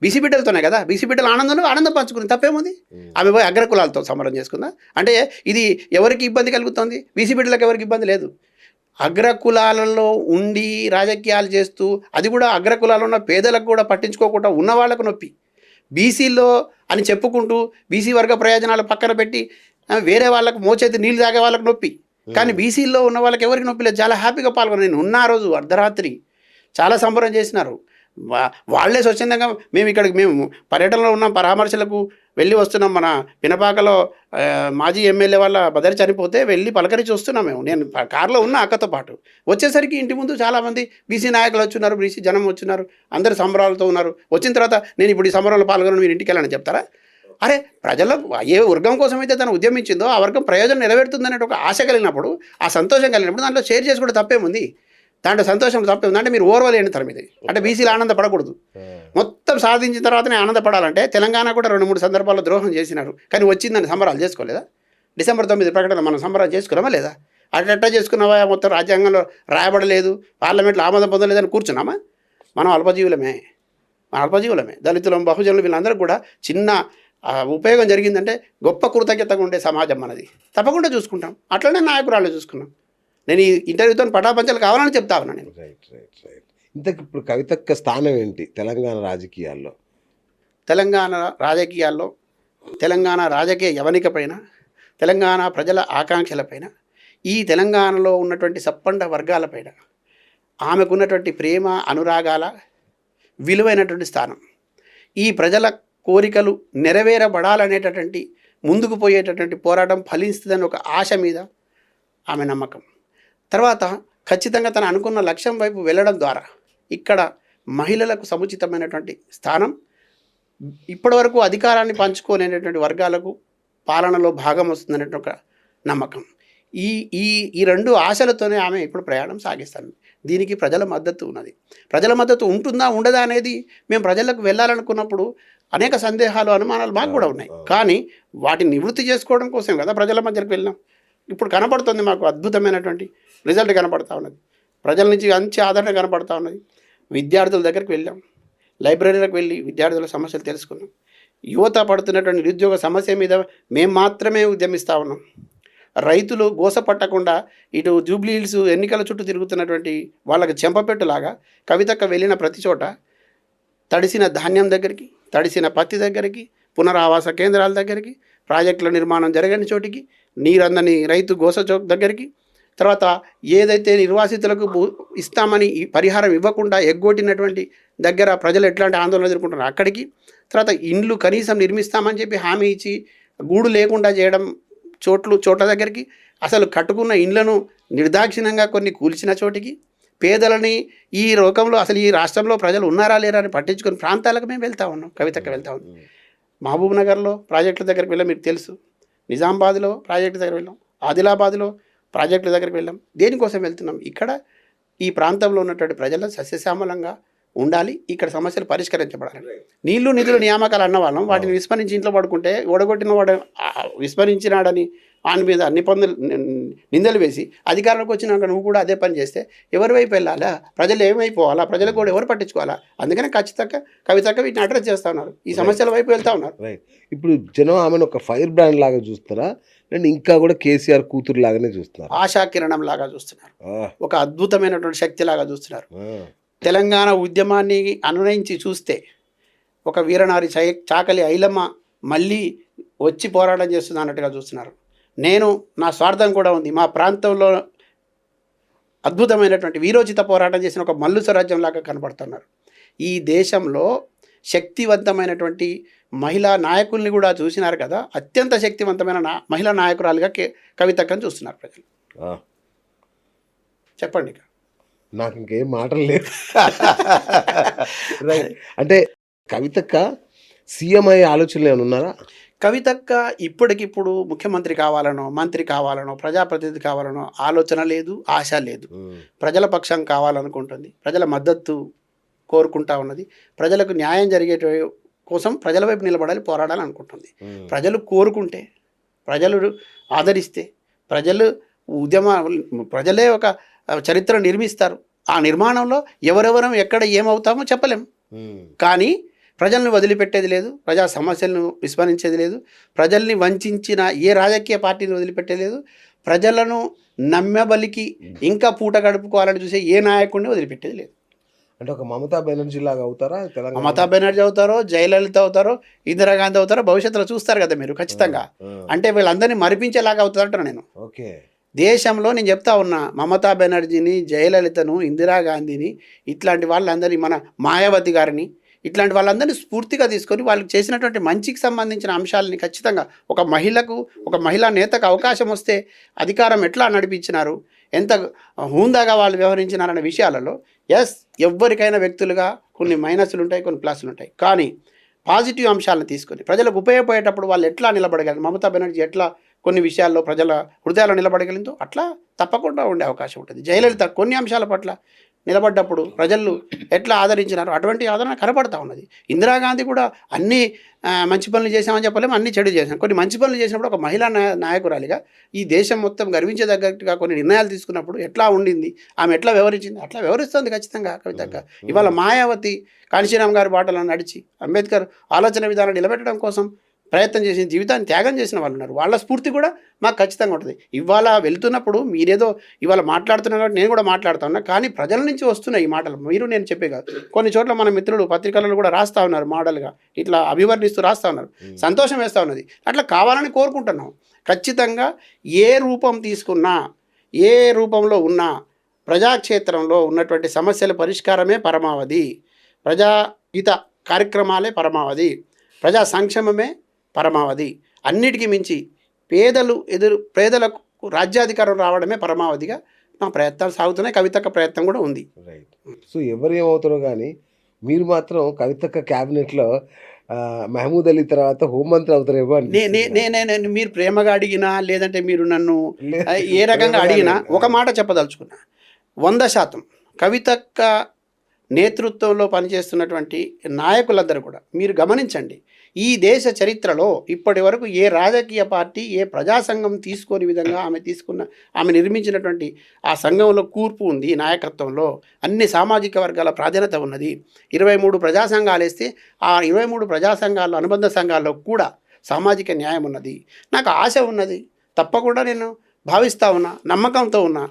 బీసీ బిడ్డలతోనే కదా. బీసీ బిడ్డల ఆనందం పంచుకుంది, తప్పేముంది? ఆమె పోయి అగ్రకులాలతో సంబరం చేసుకుందా? అంటే ఇది ఎవరికి ఇబ్బంది కలుగుతుంది? బీసీ బిడ్డలకు ఎవరికి ఇబ్బంది లేదు. అగ్రకులాలలో ఉండి రాజకీయాలు చేస్తూ, అది కూడా అగ్రకులాలలో ఉన్న పేదలకు కూడా పట్టించుకోకుండా ఉన్న వాళ్ళకు నొప్పి, బీసీలో అని చెప్పుకుంటూ బీసీ వర్గ ప్రయోజనాలు పక్కన పెట్టి వేరే వాళ్ళకు మోచేతి నీళ్ళు తాగే వాళ్ళకి నొప్పి. కానీ బీసీలో ఉన్న వాళ్ళకి ఎవరికి నొప్పి లేదు, చాలా హ్యాపీగా పాల్గొన్నారు. నేను ఉన్న రోజు అర్ధరాత్రి చాలా సంబరం చేసినారు. వాళ్ళే స్వచ్ఛందంగా మేము పర్యటనలో ఉన్నాం, పరామర్శలకు వెళ్ళి వస్తున్నాం. మన పినపాకలో మాజీ ఎమ్మెల్యే వాళ్ళ బదరి చనిపోతే వెళ్ళి పలకరించి వస్తున్నాం మేము. నేను కారులో ఉన్న అక్కతో పాటు వచ్చేసరికి ఇంటి ముందు చాలామంది బీసీ నాయకులు వచ్చున్నారు, బీసీ జనం వచ్చున్నారు, అందరు సంబరాలతో ఉన్నారు. వచ్చిన తర్వాత నేను ఇప్పుడు ఈ సంబరంలో పాల్గొని మీరు ఇంటికి వెళ్ళని చెప్తారా? అరే, ప్రజలకు ఏ వర్గం కోసం అయితే తను ఉద్యమించిందో ఆ వర్గం ప్రయోజనం నెరవేరుతుందనే ఒక ఆశ కలిగినప్పుడు, ఆ సంతోషం కలిగినప్పుడు దాంట్లో షేర్ చేసుకోవడం తప్పేముంది? దాంట్లో సంతోషం తప్పేముంది? అంటే మీరు ఓర్వలేని తరం ఇది. అంటే బీసీలు ఆనందపడకూడదు. మొత్తం సాధించిన తర్వాతనే ఆనందపడాలంటే తెలంగాణ కూడా 2-3 సందర్భాల్లో ద్రోహం చేసినారు, కానీ వచ్చిందని సంబరాలు చేసుకోలేదా? December 9 ప్రకటన మనం సంబరాలు చేసుకున్నామా లేదా? అట్లా చేసుకున్నావా? మొత్తం రాజ్యాంగంలో రాయబడలేదు, పార్లమెంట్లో ఆమోదం పొందలేదని కూర్చున్నామా? మనం అల్పజీవులమే. దళితులం, బహుజనులు, వీళ్ళందరూ కూడా చిన్న ఉపయోగం జరిగిందంటే గొప్ప కృతజ్ఞతగా ఉండే సమాజం మనది. తప్పకుండా చూసుకుంటాం. అట్లనే నాయకురాళ్ళు చూసుకున్నాం. నేను ఈ ఇంటర్వ్యూతో పటాపంచలు కావాలని చెప్తా ఉన్నా నేను. రైట్. ఇంతకు ఇప్పుడు కవితక్క స్థానం ఏంటి తెలంగాణ రాజకీయాల్లో? తెలంగాణ రాజకీయ యవనిక పైన, తెలంగాణ ప్రజల ఆకాంక్షలపైన, ఈ తెలంగాణలో ఉన్నటువంటి సప్పండ వర్గాలపైన ఆమెకున్నటువంటి ప్రేమ, అనురాగాల విలువైనటువంటి స్థానం, ఈ ప్రజల కోరికలు నెరవేరబడాలనేటటువంటి ముందుకు పోయేటటువంటి పోరాటం ఫలిస్తుందని ఒక ఆశ మీద ఆమె నమ్మకం. తర్వాత ఖచ్చితంగా తను అనుకున్న లక్ష్యం వైపు వెళ్ళడం ద్వారా ఇక్కడ మహిళలకు సముచితమైనటువంటి స్థానం, ఇప్పటివరకు అధికారాన్ని పంచుకోలేనటువంటి వర్గాలకు పాలనలో భాగం వస్తుందనేటువంటి ఒక నమ్మకం. ఈ 2 ఆశలతోనే ఆమె ఇప్పుడు ప్రయాణం సాగిస్తాను. దీనికి ప్రజల మద్దతు ఉన్నది. ప్రజల మద్దతు ఉంటుందా ఉండదా అనేది మేము ప్రజలకు వెళ్ళాలనుకున్నప్పుడు అనేక సందేహాలు, అనుమానాలు మాకు కూడా ఉన్నాయి. కానీ వాటిని నివృత్తి చేసుకోవడం కోసం కదా ప్రజల మధ్యలోకి వెళ్ళినాం. ఇప్పుడు కనపడుతుంది, మాకు అద్భుతమైనటువంటి రిజల్ట్ కనపడతా ఉన్నది. ప్రజల నుంచి మంచి ఆదరణ కనపడతా ఉన్నది. విద్యార్థుల దగ్గరికి వెళ్ళాం, లైబ్రరీలకు వెళ్ళి విద్యార్థుల సమస్యలు తెలుసుకున్నాం. యువత పడుతున్నటువంటి నిరుద్యోగ సమస్య మీద మేము మాత్రమే ఉద్యమిస్తూ ఉన్నాం. రైతులు గోస పట్టకుండా ఇటు జూబ్లీ హిల్స్ ఎన్నికల చుట్టూ తిరుగుతున్నటువంటి వాళ్ళకి చెంపపెట్టులాగా కవితక్క వెళ్ళిన ప్రతి చోట తడిసిన ధాన్యం దగ్గరికి, తడిసిన పత్తి దగ్గరికి, పునరావాస కేంద్రాల దగ్గరికి, ప్రాజెక్టుల నిర్మాణం జరగని చోటికి, నీరందని రైతు గోస చౌక్ దగ్గరికి, తర్వాత ఏదైతే నిర్వాసితులకు ఇస్తామని ఈ పరిహారం ఇవ్వకుండా ఎగ్గొట్టినటువంటి దగ్గర ప్రజలు ఎట్లాంటి ఆందోళన ఎదుర్కొంటున్నారు అక్కడికి, తర్వాత ఇండ్లు కనీసం నిర్మిస్తామని చెప్పి హామీ ఇచ్చి గూడు లేకుండా చేయడం చోట్ల దగ్గరికి, అసలు కట్టుకున్న ఇండ్లను నిర్దాక్షిణ్యంగా కొన్ని కూల్చిన చోటికి, పేదలని ఈ లోకంలో అసలు ఈ రాష్ట్రంలో ప్రజలు ఉన్నారా లేరా అని పట్టించుకుని ప్రాంతాలకు మేము వెళ్తా ఉన్నాం. కవితక్క వెళ్తా ఉన్నాం. మహబూబ్ నగర్లో ప్రాజెక్టుల దగ్గరికి వెళ్ళాం, మీకు తెలుసు. నిజామాబాద్లో ప్రాజెక్టు దగ్గర వెళ్ళాం, ఆదిలాబాద్లో ప్రాజెక్టుల దగ్గరికి వెళ్ళాం. దేనికోసం వెళ్తున్నాం? ఇక్కడ ఈ ప్రాంతంలో ఉన్నటువంటి ప్రజలను సస్యశ్యామలంగా ఉండాలి, ఇక్కడ సమస్యలు పరిష్కరించబడాలి. నీళ్లు నిధులు నియామకాలు అన్న వాళ్ళం వాటిని విస్మరించి ఇంట్లో పడుకుంటే ఓడగొట్టిన వాడు విస్మరించినాడని వాని మీద నిందలు వేసి అధికారంలోకి వచ్చినాక నువ్వు కూడా అదే పని చేస్తే ఎవరి వైపు వెళ్ళాలా? ప్రజలు ఏమైపోవాలా? ప్రజలకు కూడా ఎవరు పట్టించుకోవాలా? అందుకనే ఖచ్చితంగా కవితక్క వీటిని అడ్రస్ చేస్తూ ఉన్నారు, ఈ సమస్యల వైపు వెళ్తూ ఉన్నారు. ఇప్పుడు జనం ఆమెను ఒక ఫైర్ బ్రాండ్ లాగా చూస్తారా, నేను ఇంకా కూడా కేసీఆర్ కూతురు లాగానే చూస్తున్నారు, ఆశా కిరణం లాగా చూస్తున్నారు, ఒక అద్భుతమైనటువంటి శక్తి లాగా చూస్తున్నారు. తెలంగాణ ఉద్యమాన్ని అనునయించి చూస్తే ఒక వీరనారి చాకలి ఐలమ్మ మళ్ళీ వచ్చి పోరాటం చేస్తుంది అన్నట్టుగా చూస్తున్నారు. నేను నా స్వార్థం కూడా ఉంది, మా ప్రాంతంలో అద్భుతమైనటువంటి వీరోచిత పోరాటం చేసిన ఒక మల్లు స్వరాజ్యం లాగా కనబడుతున్నారు. ఈ దేశంలో శక్తివంతమైనటువంటి మహిళా నాయకుల్ని కూడా చూసినారు కదా, అత్యంత శక్తివంతమైన మహిళా నాయకురాలుగా కవితక్కని చూస్తున్నారు ప్రజలు. చెప్పండి. నాకు ఇంకేం మాటలు లేదు. అంటే కవితక్క సీఎం అయ్యే ఆలోచనలు ఏమైనా ఉన్నారా? కవితక్క ఇప్పటికిప్పుడు ముఖ్యమంత్రి కావాలనో, మంత్రి కావాలనో, ప్రజాప్రతినిధి కావాలనో ఆలోచన లేదు, ఆశ లేదు. ప్రజల పక్షం కావాలనుకుంటుంది, ప్రజల మద్దతు కోరుకుంటా ఉన్నది, ప్రజలకు న్యాయం జరిగే కోసం ప్రజల వైపు నిలబడాలి, పోరాడాలి అనుకుంటుంది. ప్రజలు కోరుకుంటే, ప్రజలు ఆదరిస్తే, ప్రజలే ఒక చరిత్ర నిర్మిస్తారు. ఆ నిర్మాణంలో ఎవరెవరం ఎక్కడ ఏమవుతామో చెప్పలేం. కానీ ప్రజల్ని వదిలిపెట్టేది లేదు, ప్రజా సమస్యలను విస్మరించేది లేదు, ప్రజల్ని వంచిన ఏ రాజకీయ పార్టీని వదిలిపెట్టేది లేదు, ప్రజలను నమ్మబలికి ఇంకా పూట గడుపుకోవాలని చూసే ఏ నాయకుడిని వదిలిపెట్టేది లేదు. అంటే ఒక మమతా బెనర్జీ లాగా అవుతారా? మమతా బెనర్జీ అవుతారో, జయలలిత అవుతారో, ఇందిరాగాంధీ అవుతారో భవిష్యత్తులో చూస్తారు కదా మీరు ఖచ్చితంగా. అంటే వీళ్ళందరినీ మరిపించేలాగా అవుతారంటారు నేను. ఓకే, దేశంలో నేను చెప్తా ఉన్నా, మమతా బెనర్జీని, జయలలితను, ఇందిరాగాంధీని, ఇట్లాంటి వాళ్ళందరినీ, మన మాయావతి గారిని, ఇట్లాంటి వాళ్ళందరినీ స్ఫూర్తిగా తీసుకొని వాళ్ళకి చేసినటువంటి మంచికి సంబంధించిన అంశాలని ఖచ్చితంగా ఒక మహిళా నేతకు అవకాశం వస్తే అధికారం ఎట్లా నడిపించినారు, ఎంత హూందాగా వాళ్ళు వ్యవహరించినారనే విషయాలలో ఎవ్వరికైనా వ్యక్తులుగా కొన్ని మైనస్లు ఉంటాయి, కొన్ని ప్లస్లు ఉంటాయి. కానీ పాజిటివ్ అంశాలను తీసుకొని ప్రజలకు ఉపయోగపడేటప్పుడు వాళ్ళు ఎట్లా నిలబడగలరు, మమతా బెనర్జీ ఎట్లా కొన్ని విషయాల్లో ప్రజల హృదయాల్లో నిలబడగలిగిందో అట్లా తప్పకుండా ఉండే అవకాశం ఉంటుంది. జయలలిత కొన్ని అంశాల పట్ల నిలబడ్డప్పుడు ప్రజలు ఎట్లా ఆదరించినారో అటువంటి ఆదరణ కనపడతా ఉన్నది. ఇందిరాగాంధీ కూడా అన్ని మంచి పనులు చేసామని చెప్పలేము, అన్ని చెడు చేసాం. కొన్ని మంచి పనులు చేసినప్పుడు ఒక మహిళా నాయకురాలిగా ఈ దేశం మొత్తం గర్వించేదగ్గట్టుగా కొన్ని నిర్ణయాలు తీసుకున్నప్పుడు ఎట్లా ఉండింది, ఆమె ఎట్లా వ్యవహరించింది, అట్లా వ్యవహరిస్తుంది ఖచ్చితంగా కవితక్క. ఇవాళ మాయావతి కాళీశ్రీరామ్ గారి బాటలను నడిచి అంబేద్కర్ ఆలోచన విధానాన్ని నిలబెట్టడం కోసం ప్రయత్నం చేసిన, జీవితాన్ని త్యాగం చేసిన వాళ్ళు ఉన్నారు. వాళ్ళ స్ఫూర్తి కూడా మాకు ఖచ్చితంగా ఉంటుంది. ఇవాళ వెళ్తున్నప్పుడు మీరేదో ఇవాళ మాట్లాడుతున్నారు కాబట్టి నేను కూడా మాట్లాడుతున్నా, కానీ ప్రజల నుంచి వస్తున్నాయి ఈ మాటలు, మీరు నేను చెప్పే కాదు. కొన్ని చోట్ల మన మిత్రులు పత్రికలలో కూడా రాస్తూ ఉన్నారు, మోడల్గా ఇట్లా అభివర్ణిస్తూ రాస్తూ ఉన్నారు. సంతోషం వేస్తూ ఉన్నది. అట్లా కావాలని కోరుకుంటున్నాం. ఖచ్చితంగా ఏ రూపం తీసుకున్నా, ఏ రూపంలో ఉన్నా ప్రజాక్షేత్రంలో ఉన్నటువంటి సమస్యల పరిష్కారమే పరమావధి, ప్రజాహిత కార్యక్రమాలే పరమావధి, ప్రజా సంక్షేమమే పరమావధి. అన్నిటికీ మించి పేదలకు రాజ్యాధికారం రావడమే పరమావధిగా నా ప్రయత్నాలు సాగుతున్నాయి. కవితక్క ప్రయత్నం కూడా ఉంది. రైట్. సో ఎవరు ఏమవుతారో కానీ మీరు మాత్రం కవితక్క క్యాబినెట్లో మహమూద్ అలీ తర్వాత హోంమంత్రి అవుతారేమో అని. నేను మీరు ప్రేమగా అడిగినా, లేదంటే మీరు నన్ను ఏ రకంగా అడిగినా ఒక మాట చెప్పదలుచుకున్నా, 100% కవితక్క నేతృత్వంలో పనిచేస్తున్నటువంటి నాయకులందరూ కూడా మీరు గమనించండి, ఈ దేశ చరిత్రలో ఇప్పటి వరకు ఏ రాజకీయ పార్టీ ఏ ప్రజా సంఘం తీసుకోని విధంగా ఆమె నిర్మించినటువంటి ఆ సంఘంలో కూర్పు ఉంది, నాయకత్వంలో అన్ని సామాజిక వర్గాల ప్రాధాన్యత ఉన్నది. 23 ప్రజా సంఘాలు వేస్తే ఆ 23 ప్రజా సంఘాల్లో అనుబంధ సంఘాల్లో కూడా సామాజిక న్యాయం ఉన్నది. నాకు ఆశ ఉన్నది, తప్పకుండా నేను భావిస్తూ ఉన్నా, నమ్మకంతో ఉన్నా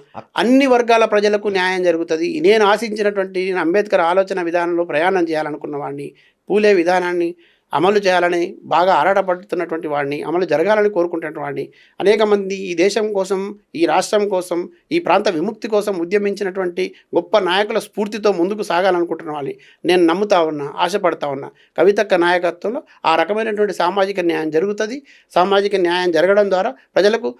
అన్ని వర్గాల ప్రజలకు న్యాయం జరుగుతుంది. నేను ఆశించినటువంటి అంబేద్కర్ ఆలోచన విధానంలో ప్రయాణం చేయాలనుకున్న వాడిని, పూలే విధానాన్ని అమలు చేయాలని బాగా ఆరాటపడుతున్నటువంటి వాడిని, అమలు జరగాలని కోరుకుంటున్న వాడిని, అనేక మంది ఈ దేశం కోసం, ఈ రాష్ట్రం కోసం, ఈ ప్రాంత విముక్తి కోసం ఉద్యమించినటువంటి గొప్ప నాయకుల స్ఫూర్తితో ముందుకు సాగాలనుకుంటున్న వాళ్ళని నేను నమ్ముతా ఉన్నా, ఆశపడతా ఉన్నా. కవితక్క నాయకత్వంలో ఆ రకమైనటువంటి సామాజిక న్యాయం జరుగుతుంది. సామాజిక న్యాయం జరగడం ద్వారా ప్రజలకు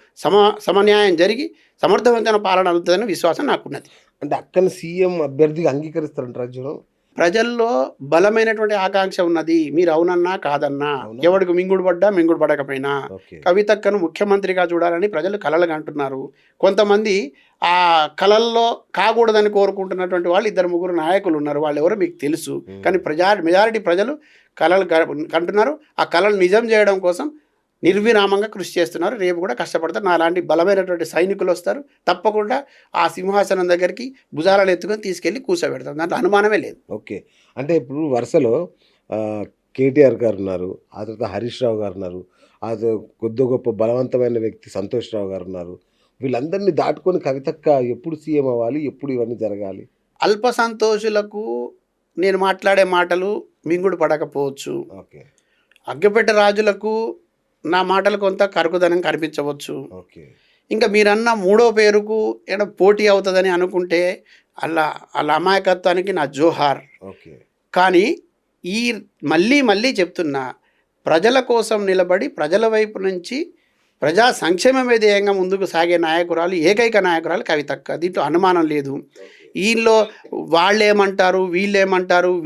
సమన్యాయం జరిగి సమర్థవంతమైన పాలన అందుతుందని విశ్వాసం నాకున్నది. అంటే అక్కని సీఎం అభ్యర్థిగా అంగీకరిస్తారంటారా జనం? ప్రజల్లో బలమైనటువంటి ఆకాంక్ష ఉన్నది. మీరు అవునన్నా కాదన్నా, ఎవడికి మింగుడు పడ్డా మింగుడు పడకపోయినా కవితక్కను ముఖ్యమంత్రిగా చూడాలని ప్రజలు కలలుగా అంటున్నారు. కొంతమంది ఆ కలల్లో కాకూడదని కోరుకుంటున్నటువంటి వాళ్ళు 2-3 నాయకులు ఉన్నారు. వాళ్ళు ఎవరో మీకు తెలుసు. కానీ మెజారిటీ ప్రజలు కలలు కంటున్నారు. ఆ కలలు నిజం చేయడం కోసం నిర్విరామంగా కృషి చేస్తున్నారు. రేపు కూడా కష్టపడతారు. నాలాంటి బలమైనటువంటి సైనికులు వస్తారు. తప్పకుండా ఆ సింహాసనం దగ్గరికి భుజాలను ఎత్తుకొని తీసుకెళ్ళి కూర్చోబెడతాం. దాంట్లో అనుమానమే లేదు. ఓకే. అంటే ఇప్పుడు వరుసలో కేటీఆర్ గారు ఉన్నారు, ఆ తర్వాత హరీష్ రావు గారు ఉన్నారు, ఆ కొద్ది గొప్ప బలవంతమైన వ్యక్తి సంతోష్ రావు గారు ఉన్నారు. వీళ్ళందరినీ దాటుకొని కవితక్క ఎప్పుడు సీఎం అవ్వాలి, ఎప్పుడు ఇవన్నీ జరగాలి? అల్ప సంతోషులకు నేను మాట్లాడే మాటలు మింగుడు పడకపోవచ్చు. ఓకే. అగ్గపెట్ట రాజులకు నా మాటలు కొంత కరుకుదనం కనిపించవచ్చు. ఓకే. ఇంకా మీరన్న 3వ పేరుకు ఏదో పోటీ అవుతుందని అనుకుంటే అలా అమాయకత్వానికి నా జోహార్. ఓకే. కానీ ఈ మళ్ళీ చెప్తున్నా, ప్రజల కోసం నిలబడి ప్రజల వైపు నుంచి ప్రజా సంక్షేమమే ధ్యేయంగా ముందుకు సాగే నాయకురాలు, ఏకైక నాయకురాలు కవితక్క. దీంట్లో అనుమానం లేదు. వీళ్ళు వాళ్ళేమంటారు,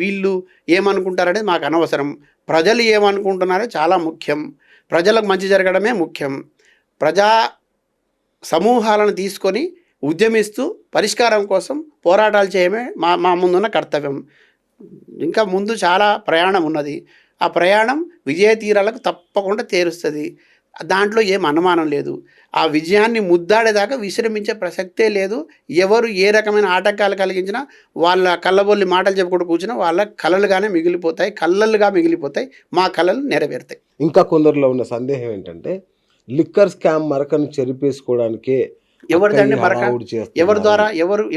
వీళ్ళు ఏమనుకుంటారు అనేది మాకు అనవసరం. ప్రజలు ఏమనుకుంటున్నారో చాలా ముఖ్యం. ప్రజలకు మంచి జరగడమే ముఖ్యం. ప్రజా సమూహాలను తీసుకొని ఉద్యమిస్తూ పరిష్కారం కోసం పోరాటాలు చేయడమే మా ముందున్న కర్తవ్యం. ఇంకా ముందు చాలా ప్రయాణం ఉన్నది. ఆ ప్రయాణం విజయ తీరాలకు తప్పకుండా చేరుస్తుంది. దాంట్లో ఏం అనుమానం లేదు. ఆ విజయాన్ని ముద్దాడేదాకా విశ్రమించే ప్రసక్తే లేదు. ఎవరు ఏ రకమైన ఆటంకాలు కలిగించినా, వాళ్ళ కళ్ళబొల్లి మాటలు చెప్పుకుంటూ కూర్చున్నా వాళ్ళ కళలుగానే మిగిలిపోతాయి, కళ్ళలుగా మిగిలిపోతాయి. మా కళలు నెరవేరుతాయి. ఇంకా కొందరిలో ఉన్న సందేహం ఏంటంటే, లిక్కర్ స్కామ్ మరకను చెరిపేసుకోవడానికే ఎవరిదండి మరక? ఎవరి ద్వారా,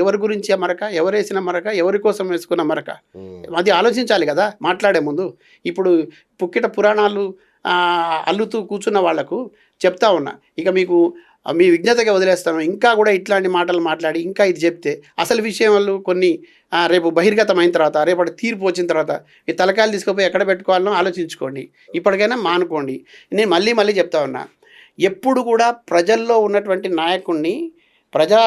ఎవరి గురించి మరక, ఎవరు వేసిన మరక, ఎవరి కోసం వేసుకున్న మరక, అది ఆలోచించాలి కదా మాట్లాడే ముందు. ఇప్పుడు పుక్కిట పురాణాలు అల్లుతూ కూర్చున్న వాళ్లకు చెప్తా ఉన్నా. ఇక మీకు మీ విజ్ఞతగా వదిలేస్తాను. ఇంకా కూడా ఇట్లాంటి మాటలు మాట్లాడి ఇంకా ఇది చెప్తే అసలు విషయం వాళ్ళు కొన్ని రేపు బహిర్గతం అయిన తర్వాత, రేపటి తీర్పు వచ్చిన తర్వాత ఈ తలకాయలు తీసుకుపోయి ఎక్కడ పెట్టుకోవాలనో ఆలోచించుకోండి. ఇప్పటికైనా మానుకోండి. నేను మళ్ళీ చెప్తా ఉన్నా, ఎప్పుడు కూడా ప్రజల్లో ఉన్నటువంటి నాయకుడిని, ప్రజా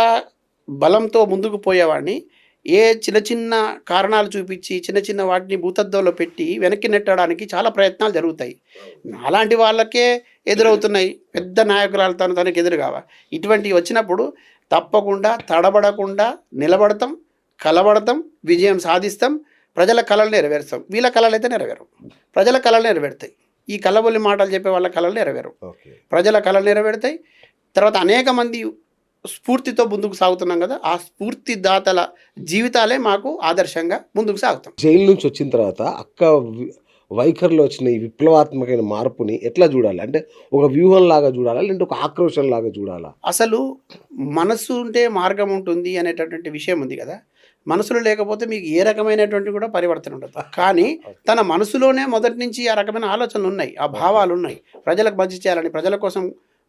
బలంతో ముందుకు పోయేవాడిని ఏ చిన్న కారణాలు చూపించి చిన్న వాటిని భూతద్దంలో పెట్టి వెనక్కి నెట్టడానికి చాలా ప్రయత్నాలు జరుగుతాయి. అలాంటి వాళ్ళకే ఎదురవుతున్నాయి. పెద్ద నాయకురాలతో తనకు ఎదురు కావాలి. ఇటువంటివి వచ్చినప్పుడు తప్పకుండా తడబడకుండా నిలబడతాం, కలబడతాం, విజయం సాధిస్తాం, ప్రజల కళలు నెరవేరుస్తాం. వీళ్ళ కళలు అయితే నెరవేరు, ప్రజల కళలు నెరవేరుతాయి. ఈ కళ్ళబొల్లి మాటలు చెప్పే వాళ్ళ కళలు నెరవేరు, ప్రజల కళలు నెరవేరుతాయి. తర్వాత అనేక మంది స్ఫూర్తితో ముందుకు సాగుతున్నాం కదా, ఆ స్ఫూర్తిదాతల జీవితాలే మాకు ఆదర్శంగా ముందుకు సాగుతాం. జైలు నుంచి వచ్చిన తర్వాత అక్క వైఖరిలో వచ్చిన ఈ విప్లవాత్మకమైన మార్పుని ఎట్లా చూడాలి? అంటే ఒక వ్యూహం లాగా చూడాలా, లేదంటే ఒక ఆక్రోషం లాగా చూడాలా? అసలు మనసు ఉంటే మార్గం ఉంటుంది అనేటటువంటి విషయం ఉంది కదా. మనసులో లేకపోతే మీకు ఏ రకమైనటువంటి కూడా పరివర్తన ఉండదు. కానీ తన మనసులోనే మొదటి నుంచి ఆ రకమైన ఆలోచనలు ఉన్నాయి, ఆ భావాలు ఉన్నాయి. ప్రజలకు మంచి చేయాలని, ప్రజల కోసం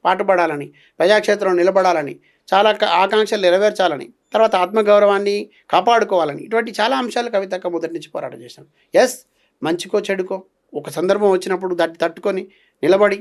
పాటుపడాలని, ప్రజాక్షేత్రంలో నిలబడాలని, చాలా ఆకాంక్షలు నెరవేర్చాలని, తర్వాత ఆత్మగౌరవాన్ని కాపాడుకోవాలని, ఇటువంటి చాలా అంశాలు కవితక్క మొదటి నుంచి పోరాటం చేశాను. ఎస్, మంచికో చెడుకో ఒక సందర్భం వచ్చినప్పుడు దాన్ని తట్టుకొని నిలబడి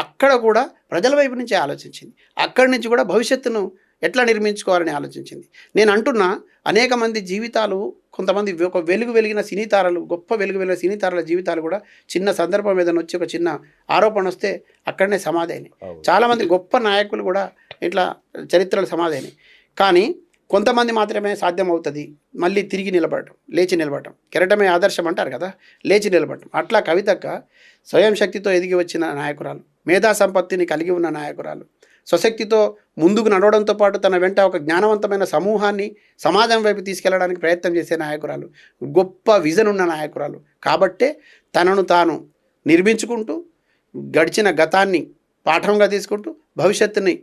అక్కడ కూడా ప్రజల వైపు నుంచే ఆలోచించింది. అక్కడి నుంచి కూడా భవిష్యత్తును ఎట్లా నిర్మించుకోవాలని ఆలోచించింది. నేను అంటున్నా, అనేక మంది జీవితాలు, కొంతమంది ఒక వెలిగిన సినీ తారలు, గొప్ప వెలిగిన సినీ తారల జీవితాలు కూడా చిన్న సందర్భం ఏదైనా వచ్చి ఒక చిన్న ఆరోపణ వస్తే అక్కడనే సమాధి అయినాయి. చాలామంది గొప్ప నాయకులు కూడా ఇట్లా చరిత్రలు సమాధి అయినాయి. కానీ కొంతమంది మాత్రమే సాధ్యమవుతుంది మళ్ళీ తిరిగి నిలబడటం, లేచి నిలబడటం. కెరటమే ఆదర్శం అంటారు కదా, లేచి నిలబడటం. అట్లా కవితక్క స్వయం శక్తితో ఎదిగి వచ్చిన నాయకురాలు, మేధా సంపత్తిని కలిగి ఉన్న నాయకురాలు, స్వశక్తితో ముందుకు నడవడంతో పాటు తన వెంట ఒక జ్ఞానవంతమైన సమూహాన్ని సమాజం వైపు తీసుకెళ్లడానికి ప్రయత్నం చేసే నాయకురాలు, గొప్ప విజన్ ఉన్న నాయకురాలు. కాబట్టే తనను తాను నిర్మించుకుంటూ గడిచిన గతాన్ని పాఠంగా తీసుకుంటూ భవిష్యత్తుని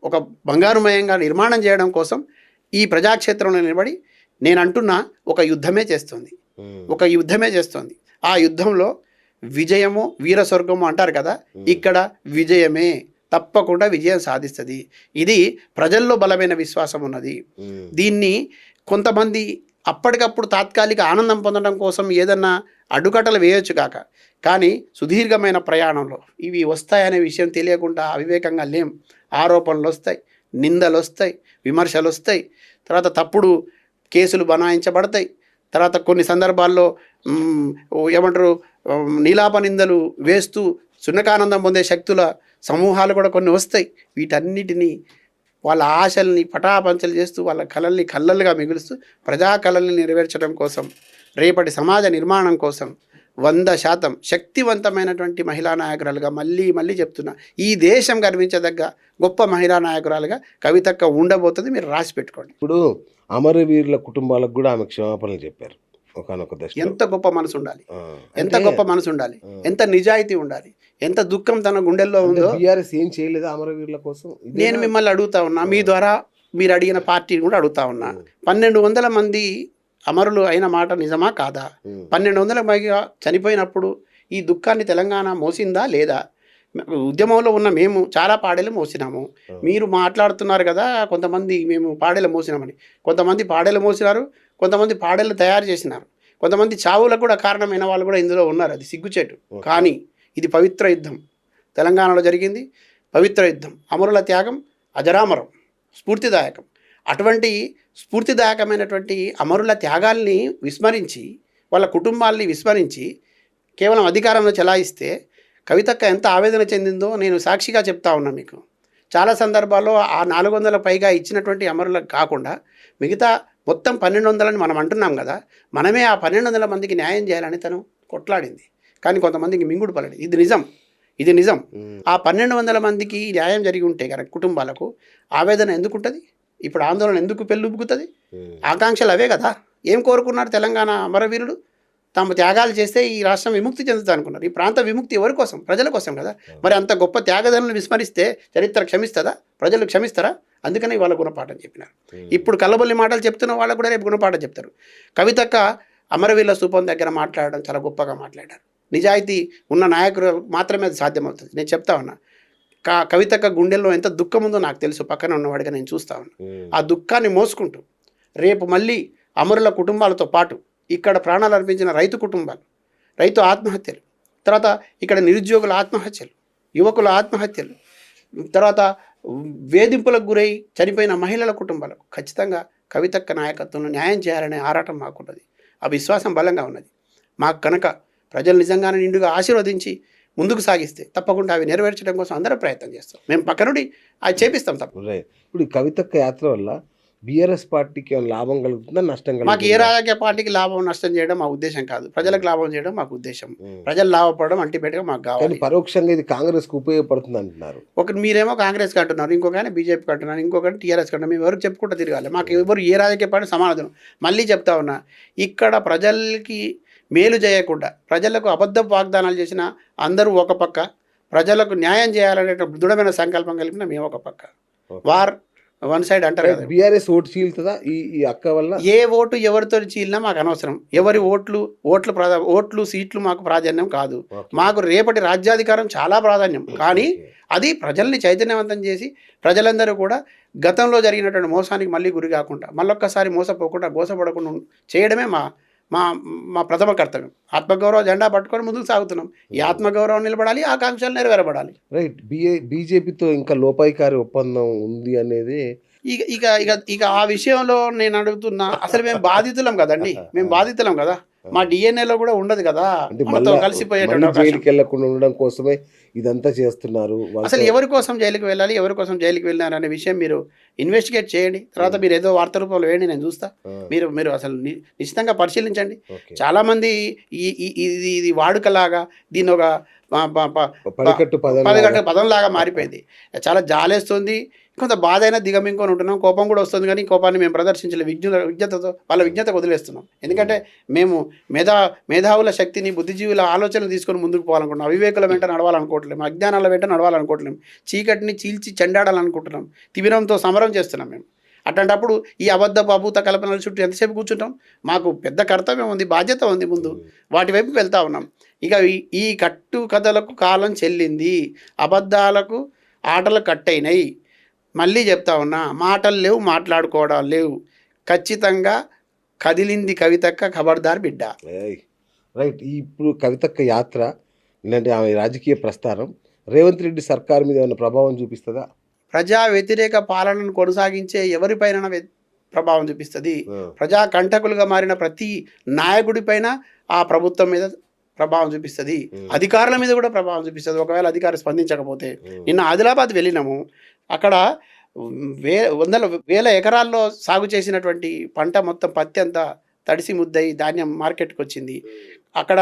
ఒక బంగారుమయంగా నిర్మాణం చేయడం కోసం ఈ ప్రజాక్షేత్రంలో నిలబడి నేను అంటున్నా ఒక యుద్ధమే చేస్తుంది, ఒక యుద్ధమే చేస్తుంది. ఆ యుద్ధంలో విజయము వీర స్వర్గము అంటారు కదా, ఇక్కడ విజయమే, తప్పకుండా విజయం సాధిస్తుంది. ఇది ప్రజల్లో బలమైన విశ్వాసం ఉన్నది. దీన్ని కొంతమంది అప్పటికప్పుడు తాత్కాలిక ఆనందం పొందడం కోసం ఏదన్నా అడ్డుకట్టలు వేయొచ్చు కాక, కానీ సుదీర్ఘమైన ప్రయాణంలో ఇవి వస్తాయనే విషయం తెలియకుండా అవివేకంగా లేం. ఆరోపణలు వస్తాయి, నిందలు వస్తాయి, విమర్శలు వస్తాయి, తర్వాత తప్పుడు కేసులు బనాయించబడతాయి, తర్వాత కొన్ని సందర్భాల్లో ఏమంటారు నీలాప నిందలు వేస్తూ సున్నకానందం పొందే శక్తుల సమూహాలు కూడా కొన్ని వస్తాయి. వీటన్నిటినీ వాళ్ళ ఆశల్ని పటాపంచలు చేస్తూ వాళ్ళ కళల్ని కళ్ళలుగా మిగులుస్తూ ప్రజా కళల్ని నెరవేర్చడం కోసం, రేపటి సమాజ నిర్మాణం కోసం 100% శక్తివంతమైనటువంటి మహిళా నాయకురాలుగా మళ్ళీ చెప్తున్నా, ఈ దేశం గర్వించదగ్గ గొప్ప మహిళా నాయకురాలుగా కవితక్క ఉండబోతుంది. మీరు రాసి పెట్టుకోండి. ఇప్పుడు అమరవీరుల కుటుంబాలకు కూడా ఆమె క్షమాపణలు చెప్పారు ఒకానొక దశలో. ఎంత గొప్ప మనసు ఉండాలి, ఎంత గొప్ప మనసు ఉండాలి, ఎంత నిజాయితీ ఉండాలి, ఎంత దుఃఖం తన గుండెల్లో ఉందో. బీఆర్ఎస్ ఏం చేయలేదా అమరవీరుల కోసం? నేను మిమ్మల్ని అడుగుతా ఉన్నా, మీ ద్వారా మీరు అడిగిన పార్టీని కూడా అడుగుతా ఉన్నా, 1200 మంది అమరులు అయిన మాట నిజమా కాదా? 1200 పైగా చనిపోయినప్పుడు ఈ దుఃఖాన్ని తెలంగాణ మోసిందా లేదా? ఉద్యమంలో ఉన్న మేము చాలా పాడేలు మోసినాము. మీరు మాట్లాడుతున్నారు కదా కొంతమంది మేము పాడేలు మోసినామని. కొంతమంది పాడేలు మోసినారు, కొంతమంది పాడేలు తయారు చేసినారు, కొంతమంది చావులకు కూడా కారణమైన వాళ్ళు కూడా ఇందులో ఉన్నారు. అది సిగ్గుచేటు. కానీ ఇది పవిత్ర యుద్ధం తెలంగాణలో జరిగింది. పవిత్ర యుద్ధం, అమరుల త్యాగం అజరామరం, స్ఫూర్తిదాయకం. అటువంటి స్ఫూర్తిదాయకమైనటువంటి అమరుల త్యాగాల్ని విస్మరించి, వాళ్ళ కుటుంబాల్ని విస్మరించి కేవలం అధికారంలో చెలాయిస్తే కవితక్క ఎంత ఆవేదన చెందిందో నేను సాక్షిగా చెప్తా ఉన్నా మీకు. చాలా సందర్భాల్లో ఆ 400 పైగా ఇచ్చినటువంటి అమరులకు కాకుండా మిగతా మొత్తం 1200 మనం అంటున్నాం కదా, మనమే ఆ 1200 మందికి న్యాయం చేయాలని తను కొట్లాడింది. కానీ కొంతమందికి మింగుడు పడలేదు. ఇది నిజం. ఆ 1200 మందికి న్యాయం జరిగి ఉంటే కనుక కుటుంబాలకు ఆవేదన ఎందుకు ఉంటుంది? ఇప్పుడు ఆందోళన ఎందుకు పెళ్ళుబుకుతుంది? ఆకాంక్షలు అవే కదా. ఏం కోరుకున్నారు తెలంగాణ అమరవీరులు? తమ త్యాగాలు చేస్తే ఈ రాష్ట్రం విముక్తి చెందుతా అనుకున్నారు. ఈ ప్రాంత విముక్తి ఎవరి కోసం? ప్రజల కోసం కదా. మరి అంత గొప్ప త్యాగదనులను విస్మరిస్తే చరిత్ర క్షమిస్తుందా? ప్రజలు క్షమిస్తారా? అందుకని వాళ్ళ గుణపాఠం చెప్పినారు. ఇప్పుడు కల్లబొల్లి మాటలు చెప్తున్న వాళ్ళకు కూడా రేపు గుణపాఠం చెప్తారు. కవితక్క అమరవీరుల స్థూపం దగ్గర మాట్లాడడం చాలా గొప్పగా మాట్లాడారు. నిజాయితీ ఉన్న నాయకులు మాత్రమే అది సాధ్యమవుతుంది. నేను చెప్తా ఉన్నా, కవితక్క గుండెల్లో ఎంత దుఃఖం ఉందో నాకు తెలుసు, పక్కన ఉన్నవాడిగా నేను చూస్తా ఉన్నా. ఆ దుఃఖాన్ని మోసుకుంటూ రేపు మళ్ళీ అమరుల కుటుంబాలతో పాటు ఇక్కడ ప్రాణాలు అర్పించిన రైతు కుటుంబాలు, రైతు ఆత్మహత్యలు, తర్వాత ఇక్కడ నిరుద్యోగుల ఆత్మహత్యలు, యువకుల ఆత్మహత్యలు, తర్వాత వేధింపులకు గురై చనిపోయిన మహిళల కుటుంబాలకు ఖచ్చితంగా కవితక్క నాయకత్వంలో న్యాయం చేయాలనే ఆరాటం మాకున్నది. ఆ విశ్వాసం బలంగా ఉన్నది. మాకు కనుక ప్రజలు నిజంగానే నిండుగా ఆశీర్వదించి ముందుకు సాగిస్తే తప్పకుండా అవి నెరవేర్చడం కోసం అందరూ ప్రయత్నం చేస్తాం. మేము పక్క నుండి అది చేపిస్తాం తప్ప. ఇప్పుడు ఈ కవితక్క యాత్ర వల్ల బీఆర్ఎస్ పార్టీకి ఏమైనా లాభం కలుగుతుందా, నష్టం కలుగుతుందా? మాకు ఏ రాజకీయ పార్టీకి లాభం నష్టం చేయడం మా ఉద్దేశం కాదు. ప్రజలకు లాభం చేయడం మాకు ఉద్దేశం. ప్రజలు లాభపడడం అంటిపెట్టగా మాకు కావాలి. పరోక్షంగా ఇది కాంగ్రెస్కి ఉపయోగపడుతుంది అంటున్నారు. ఒకటి మీరేమో కాంగ్రెస్కి అంటున్నారు, ఇంకొక బీజేపీకి అంటున్నారు, ఇంకొకటి టీఆర్ఎస్కి అంటున్నారు. మేము ఎవరికి చెప్పుకుంటూ తిరగాలి. మాకు ఎవరు ఏ రాజకీయ పార్టీ సమాధానం. మళ్ళీ చెప్తా ఉన్నా, ఇక్కడ ప్రజలకి మేలు చేయకుండా ప్రజలకు అబద్ధ వాగ్దానాలు చేసిన అందరూ ఒక పక్క, ప్రజలకు న్యాయం చేయాలనే దృఢమైన సంకల్పం కలిపిన మేము ఒక పక్క. వార్ వన్ సైడ్ అంటారు కదా. బీఆర్ఎస్ ఓటు చీలుతుందా ఈ అక్క వల్ల? ఏ ఓటు ఎవరితో చీలినా మాకు అనవసరం. ఎవరి ఓట్లు సీట్లు మాకు ప్రాధాన్యం కాదు. మాకు రేపటి రాజ్యాధికారం చాలా ప్రాధాన్యం. కానీ అది ప్రజల్ని చైతన్యవంతం చేసి ప్రజలందరూ కూడా గతంలో జరిగినటువంటి మోసానికి మళ్ళీ గురి కాకుండా, మళ్ళొక్కసారి మోసపోకుండా, గోసపడకుండా చేయడమే మా మా మా ప్రథమ కర్తవ్యం. ఆత్మగౌరవ జెండా పట్టుకొని ముందుకు సాగుతున్నాం. ఈ ఆత్మగౌరవం నిలబడాలి, ఆకాంక్షలు నెరవేరబడాలి. రైట్. బీజేపీతో ఇంకా లోపాయికారి ఒప్పందం ఉంది అనేది ఇక ఆ విషయంలో నేను అడుగుతున్నా, అసలు మేము బాధితులం కదండి. మేము బాధితులం కదా. మా డిఎన్ఏలో కూడా ఉండదు కదా, అంటే మనతో మళ్ళీ కలిసిపోయేటువంటి అవకాశం. జైలుకి వెళ్ళకుండా ఉండడం కోసమే ఇదంతా చేస్తున్నారు అసలు ఎవరి కోసం జైలుకి వెళ్ళాలి, ఎవరి కోసం జైలుకి వెళ్ళినారు అనే విషయం మీరు ఇన్వెస్టిగేట్ చేయండి. తర్వాత మీరు ఏదో వార్త రూపంలో వేయండి, నేను చూస్తా. మీరు మీరు అసలు నిశ్చితంగా పరిశీలించండి. చాలామంది ఇది వాడుకలాగా దీన్ని ఒక పడికట్టు పదంలాగా మారిపోయింది. చాలా జాలేస్తుంది, కొంత బాధ అయినా దిగమింకొని ఉంటున్నాం, కోపం కూడా వస్తుంది. కానీ కోపాన్ని మేము ప్రదర్శించలే, విజ్ఞతతో వాళ్ళ విజ్ఞతకు వదిలేస్తున్నాం. ఎందుకంటే మేము మేధావుల శక్తిని, బుద్ధిజీవుల ఆలోచనలు తీసుకొని ముందుకు పోవాలనుకుంటున్నాం. అవివేకుల వెంట నడవాలనుకోవట్లేము, అజ్ఞానాల వెంట నడవాలనుకోవట్లేము, చీకటిని చీల్చి చెండాడాలనుకుంటున్నాం, తిమిరంతో సమరం చేస్తున్నాం మేము. అట్లాంటప్పుడు ఈ అబద్ధ కల్పనల చుట్టూ ఎంతసేపు కూర్చుంటాం? మాకు పెద్ద కర్తవ్యం ఉంది, బాధ్యత ఉంది ముందు, వాటి వైపు వెళ్తా ఉన్నాం. ఇక ఈ కట్టు కథలకు కాలం చెల్లింది, అబద్ధాలకు ఆటలు కట్టయినాయి. మళ్ళీ చెప్తా ఉన్నా, మాటలు లేవు, మాట్లాడుకోవడాలు లేవు. ఖచ్చితంగా కదిలింది కవితక్క, ఖబర్దార్ బిడ్డ. రైట్. ఇప్పుడు కవితక్క యాత్ర ఇలాంటి ఆమె రాజకీయ ప్రస్థానం రేవంత్ రెడ్డి సర్కార్ మీద ఏమైనా ప్రభావం చూపిస్తుందా? ప్రజా వ్యతిరేక పాలనను కొనసాగించే ఎవరిపైన ప్రభావం చూపిస్తుంది. ప్రజా కంటకులుగా మారిన ప్రతి నాయకుడిపైన ఆ ప్రభుత్వం మీద ప్రభావం చూపిస్తుంది, అధికారుల మీద కూడా ప్రభావం చూపిస్తుంది. ఒకవేళ అధికారి స్పందించకపోతే. నిన్న ఆదిలాబాద్ వెళ్ళినాము, అక్కడ వేల ఎకరాల్లో సాగు చేసినటువంటి పంట మొత్తం పత్తి అంతా తడిసి ముద్దయి ధాన్యం మార్కెట్కి వచ్చింది. అక్కడ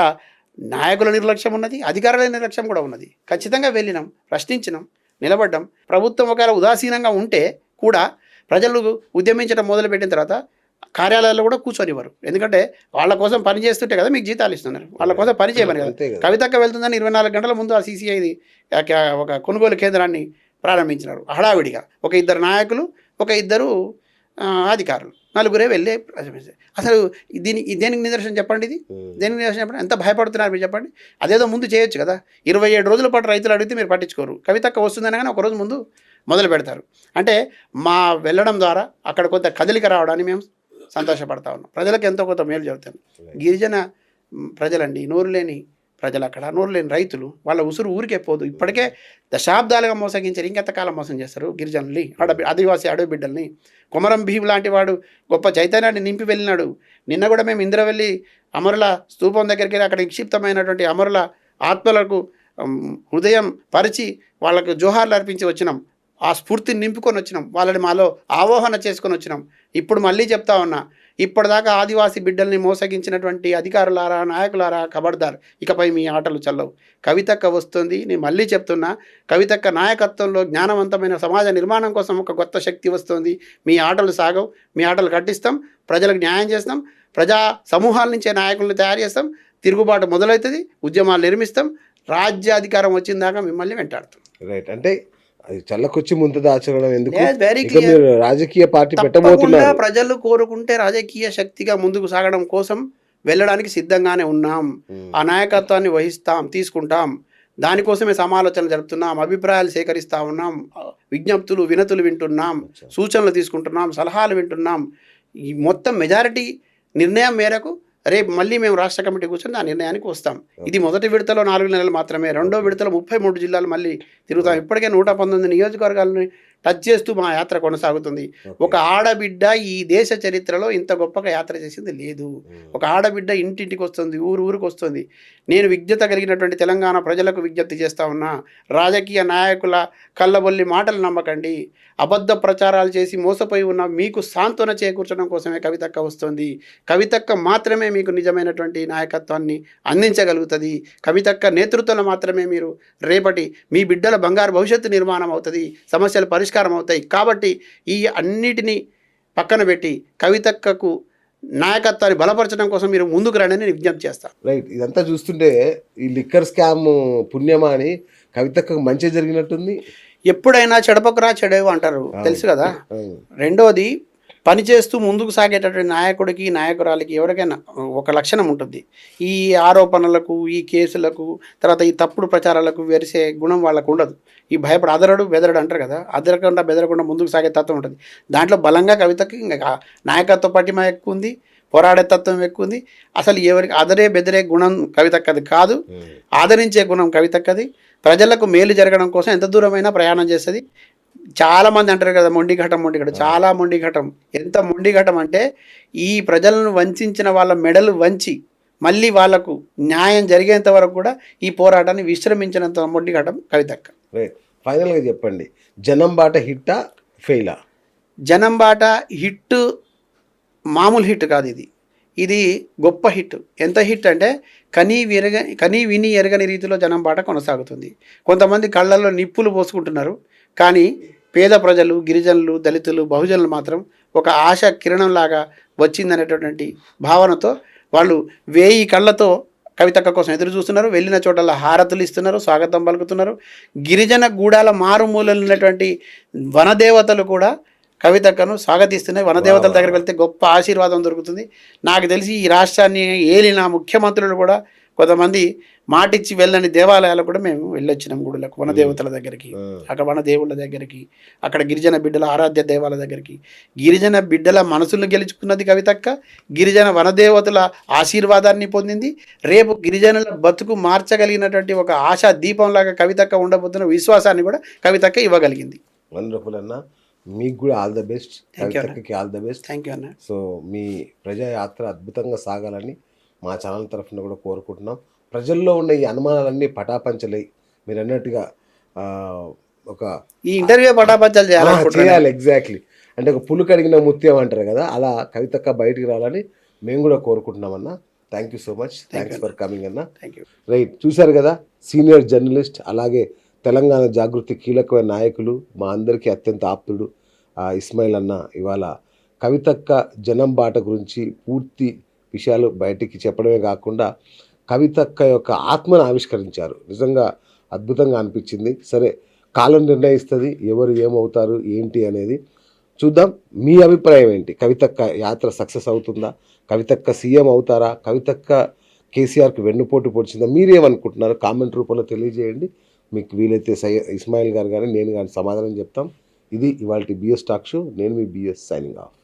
నాయకుల నిర్లక్ష్యం ఉన్నది, అధికారుల నిర్లక్ష్యం కూడా ఉన్నది. ఖచ్చితంగా వెళ్ళినాం, ప్రశ్నించినాం, నిలబడ్డాం. ప్రభుత్వం ఒకవేళ ఉదాసీనంగా ఉంటే కూడా ప్రజలు ఉద్యమించడం మొదలుపెట్టిన తర్వాత కార్యాలయాల్లో కూడా కూర్చొనివ్వరు. ఎందుకంటే వాళ్ళ కోసం పని చేస్తుంటే కదా మీకు జీతాలు ఇస్తున్నారు, వాళ్ళ కోసం పని చేయమని కదా. కవితక్క వెళ్తుందని 24 గంటల ముందు ఆ CCIది ఒక కొనుగోలు కేంద్రాన్ని ప్రారంభించినారు హడావిడిగా. ఒక 2 నాయకులు, ఒక 2 అధికారులు, 4 వెళ్ళి అసలు దేనికి నిదర్శనం చెప్పండి? ఇది దేనికి నిదర్శనం చెప్పండి? ఎంత భయపడుతున్నారు మీరు చెప్పండి. అదేదో ముందు చేయొచ్చు కదా. 27 రోజుల పాటు రైతులు అడిగితే మీరు పట్టించుకోరు. కవితక్క వస్తుందని కానీ ఒకరోజు ముందు మొదలు పెడతారు. అంటే మా వెళ్ళడం ద్వారా అక్కడ కొంత కదలిక రావడాన్ని మేము సంతోషపడతా ఉన్నాం. ప్రజలకు ఎంతో కొంత మేలు జరుగుతుంది. గిరిజన ప్రజలండి, నోరు లేని ప్రజలు, అక్కడ నోరు లేని రైతులు, వాళ్ళ ఉసురు ఊరికే పోదు. ఇప్పటికే దశాబ్దాలుగా మోసగించారు, ఇంకెంతకాలం మోసం చేస్తారు గిరిజనుల్ని, ఆదివాసీ అడవి బిడ్డల్ని. కొమరం భీం లాంటి వాడు గొప్ప చైతన్యాన్ని నింపి వెళ్ళినాడు. నిన్న కూడా మేము ఇంద్రవెల్లి అమరుల స్తూపం దగ్గరికి వెళ్ళి అక్కడ నిక్షిప్తమైనటువంటి అమరుల ఆత్మలకు హృదయం పరిచి వాళ్ళకు జోహార్లు అర్పించి వచ్చినాం. ఆ స్ఫూర్తిని నింపుకొని వచ్చినాం, వాళ్ళని మాలో ఆవాహన చేసుకొని వచ్చినాం. ఇప్పుడు మళ్ళీ చెప్తా ఉన్నా, ఇప్పటిదాకా ఆదివాసీ బిడ్డల్ని మోసగించినటువంటి అధికారులారా, నాయకులారా, ఖబర్దార్, ఇకపై మీ ఆటలు చల్లవు. కవితక్క వస్తుంది. నేను మళ్ళీ చెప్తున్నా, కవితక్క నాయకత్వంలో జ్ఞానవంతమైన సమాజ నిర్మాణం కోసం ఒక కొత్త శక్తి వస్తుంది. మీ ఆటలు సాగవు, మీ ఆటలు కట్టిస్తాం, ప్రజలకు న్యాయం చేస్తాం, ప్రజా సమూహాల నుంచే నాయకులను తయారు చేస్తాం, తిరుగుబాటు మొదలవుతుంది, ఉద్యమాలు నిర్మిస్తాం, రాజ్యాధికారం వచ్చిన దాకా మిమ్మల్ని వెంటాడుతాం. రైట్. అంటే అది చల్లకొచ్చి ముందు దాచడం ఎందుకు? వెరీ ఇక మీరు రాజకీయ పార్టీ పెట్టబోతున్నారు. ప్రజలు కోరుకుంటే రాజకీయ శక్తిగా ముందుకు సాగడం కోసం వెళ్ళడానికి సిద్ధంగానే ఉన్నాం. ఆ నాయకత్వాన్ని వహిస్తాం, తీసుకుంటాం. దానికోసమే సమాలోచనలు జరుపుతున్నాం, అభిప్రాయాలు సేకరిస్తూ ఉన్నాం, విజ్ఞప్తులు వినతులు వింటున్నాం, సూచనలు తీసుకుంటున్నాం, సలహాలు వింటున్నాం. ఈ మొత్తం మెజారిటీ నిర్ణయం మేరకు రేపు మళ్ళీ మేము రాష్ట్ర కమిటీ కూర్చొని ఆ నిర్ణయానికి వస్తాం. ఇది మొదటి విడతలో 4 నెలలు మాత్రమే, రెండో విడతలో 33 జిల్లాలు మళ్ళీ తిరుగుతాం. ఇప్పటికే 119 నియోజకవర్గాలని టచ్ చేస్తూ మా యాత్ర కొనసాగుతుంది. ఒక ఆడబిడ్డ ఈ దేశ చరిత్రలో ఇంత గొప్పగా యాత్ర చేసింది లేదు. ఒక ఆడబిడ్డ ఇంటింటికి వస్తుంది, ఊరికి వస్తుంది. నేను విజ్ఞత కలిగినటువంటి తెలంగాణ ప్రజలకు విజ్ఞప్తి చేస్తూ ఉన్నా, రాజకీయ నాయకుల కళ్ళబొల్లి మాటలు నమ్మకండి. అబద్ధ ప్రచారాలు చేసి మోసపోయి ఉన్న మీకు సాంత్వన చేకూర్చడం కోసమే కవితక్క వస్తుంది. కవితక్క మాత్రమే మీకు నిజమైనటువంటి నాయకత్వాన్ని అందించగలుగుతుంది. కవితక్క నేతృత్వంలో మాత్రమే మీరు రేపటి మీ బిడ్డల బంగారు భవిష్యత్తు నిర్మాణం అవుతుంది, సమస్యలు పరిష్కారం అవుతాయి. కాబట్టి ఈ అన్నిటినీ పక్కన పెట్టి కవితక్కకు నాయకత్వాన్ని బలపరచడం కోసం మీరు ముందుకు రండి అని విజ్ఞప్తి చేస్తాను. రైట్. ఇదంతా చూస్తుంటే ఈ లిక్కర్ స్కామ్ పుణ్యమా అని కవితక్కకు మంచి జరిగినట్టుంది. ఎప్పుడైనా చెడపకురా చెడేవు అంటారు, తెలుసు కదా. రెండోది, పనిచేస్తూ ముందుకు సాగేటటువంటి నాయకుడికి, నాయకురాలికి ఎవరికైనా ఒక లక్షణం ఉంటుంది. ఈ ఆరోపణలకు, ఈ కేసులకు, తర్వాత ఈ తప్పుడు ప్రచారాలకు వెరిసే గుణం వాళ్ళకు ఉండదు. ఈ అదరడు బెదరడు అంటారు కదా, అదరకుండా బెదరకుండా ముందుకు సాగే తత్వం ఉంటుంది. దాంట్లో బలంగా కవితకి ఇంకా నాయకత్వ పటిమ ఎక్కువ ఉంది, పోరాడే తత్వం ఎక్కువ ఉంది. అసలు ఎవరికి అదరే బెదరే గుణం కవితక్కది కాదు, ఆదరించే గుణం కవితక్కది. ప్రజలకు మేలు జరగడం కోసం ఎంత దూరమైనా ప్రయాణం చేస్తుంది. చాలామంది అంటారు కదా మొండిఘటం. చాలా మొండిఘటం. ఎంత మొండిఘటం అంటే ఈ ప్రజలను వంచిన వాళ్ళ మెడలు వంచి మళ్ళీ వాళ్లకు న్యాయం జరిగేంత వరకు కూడా ఈ పోరాటాన్ని విశ్రమించినంత మొండిగటం కవితక్క. రైట్, ఫైనల్గా చెప్పండి, జనం బాట హిట్టా ఫెయిలా? జనం బాట హిట్, మామూలు హిట్ కాదు ఇది. ఇది గొప్ప హిట్. ఎంత హిట్ అంటే కనీ విని ఎరగని రీతిలో జనం బాట కొనసాగుతుంది. కొంతమంది కళ్ళల్లో నిప్పులు పోసుకుంటున్నారు, కానీ పేద ప్రజలు, గిరిజనులు, దళితులు, బహుజనులు మాత్రం ఒక ఆశ కిరణంలాగా వచ్చిందనేటటువంటి భావనతో వాళ్ళు 1000 కళ్ళతో కవితక్క కోసం ఎదురు చూస్తున్నారు. వెళ్ళిన చోటల్లో హారతులు ఇస్తున్నారు, స్వాగతం పలుకుతున్నారు. గిరిజన గూడాల మారుమూలలు ఉన్నటువంటి వనదేవతలు కూడా కవితక్కను స్వాగతిస్తున్నాయి. వనదేవతల దగ్గరికి వెళ్తే గొప్ప ఆశీర్వాదం దొరుకుతుంది. నాకు తెలిసి ఈ రాష్ట్రాన్ని ఏలిన ముఖ్యమంత్రులు కూడా కొంతమంది మాటిచ్చి వెళ్ళని దేవాలయాలకు కూడా మేము వెళ్ళొచ్చినాం, గుడులకు, వనదేవతల దగ్గరికి, అక్కడ వనదేవుళ్ళ దగ్గరికి, అక్కడ గిరిజన బిడ్డల ఆరాధ్య దేవాల దగ్గరికి. గిరిజన బిడ్డల మనసులను గెలుచుకున్నది కవితక్క, గిరిజన వనదేవతల ఆశీర్వాదాన్ని పొందింది. రేపు గిరిజనుల బతుకు మార్చగలిగినటువంటి ఒక ఆశా దీపంలాగా కవితక్క ఉండబోతున్న విశ్వాసాన్ని కూడా కవితక్క ఇవ్వగలిగింది. వండర్ఫుల్ అన్న, మీకు కూడా ఆల్ ద బెస్ట్, కవితక్కకి all the best. Thank you అన్న. సో మీ ప్రజాయాత్ర అద్భుతంగా సాగాలని మా ఛానల్ తరఫున కూడా కోరుకుంటున్నాం. ప్రజల్లో ఉన్న ఈ అనుమానాలన్నీ పటాపంచలై మీరు అన్నట్టుగా ఒక ఈ ఇంటర్వ్యూ పటాపంచలు చేయాలి. ఎగ్జాక్ట్లీ, అంటే ఒక పులు కడిగిన ముత్యం అంటారు కదా, అలా కవితక్క బయటికి రావాలని మేము కూడా కోరుకుంటున్నామన్నా. Thank you so much, thanks for coming అన్న. రైట్, చూశారు కదా, సీనియర్ జర్నలిస్ట్, అలాగే తెలంగాణ జాగృతి కీలకమైన నాయకులు, మా అందరికీ అత్యంత ఆప్తుడు ఇస్మాయిల్ అన్న ఇవాళ కవితక్క జనం బాట గురించి పూర్తి విషయాలు బయటికి చెప్పడమే కాకుండా కవితక్క యొక్క ఆత్మను ఆవిష్కరించారు. నిజంగా అద్భుతంగా అనిపించింది. సరే, కాలం నిర్ణయిస్తుంది ఎవరు ఏమవుతారు ఏంటి అనేది. చూద్దాం, మీ అభిప్రాయం ఏంటి? కవితక్క యాత్ర సక్సెస్ అవుతుందా? కవితక్క సీఎం అవుతారా? కవితక్క కేసీఆర్కి వెన్నుపోటు పొడిచిందా? మీరేమనుకుంటున్నారు? కామెంట్ రూపంలో తెలియజేయండి. మీకు వీలైతే ఇస్మాయిల్ గారు కానీ నేను కానీ సమాధానం చెప్తాం. ఇది ఇవాళ బిఎస్ టాక్ షో. నేను మీ బిఎస్ సైనింగ్ ఆఫ్.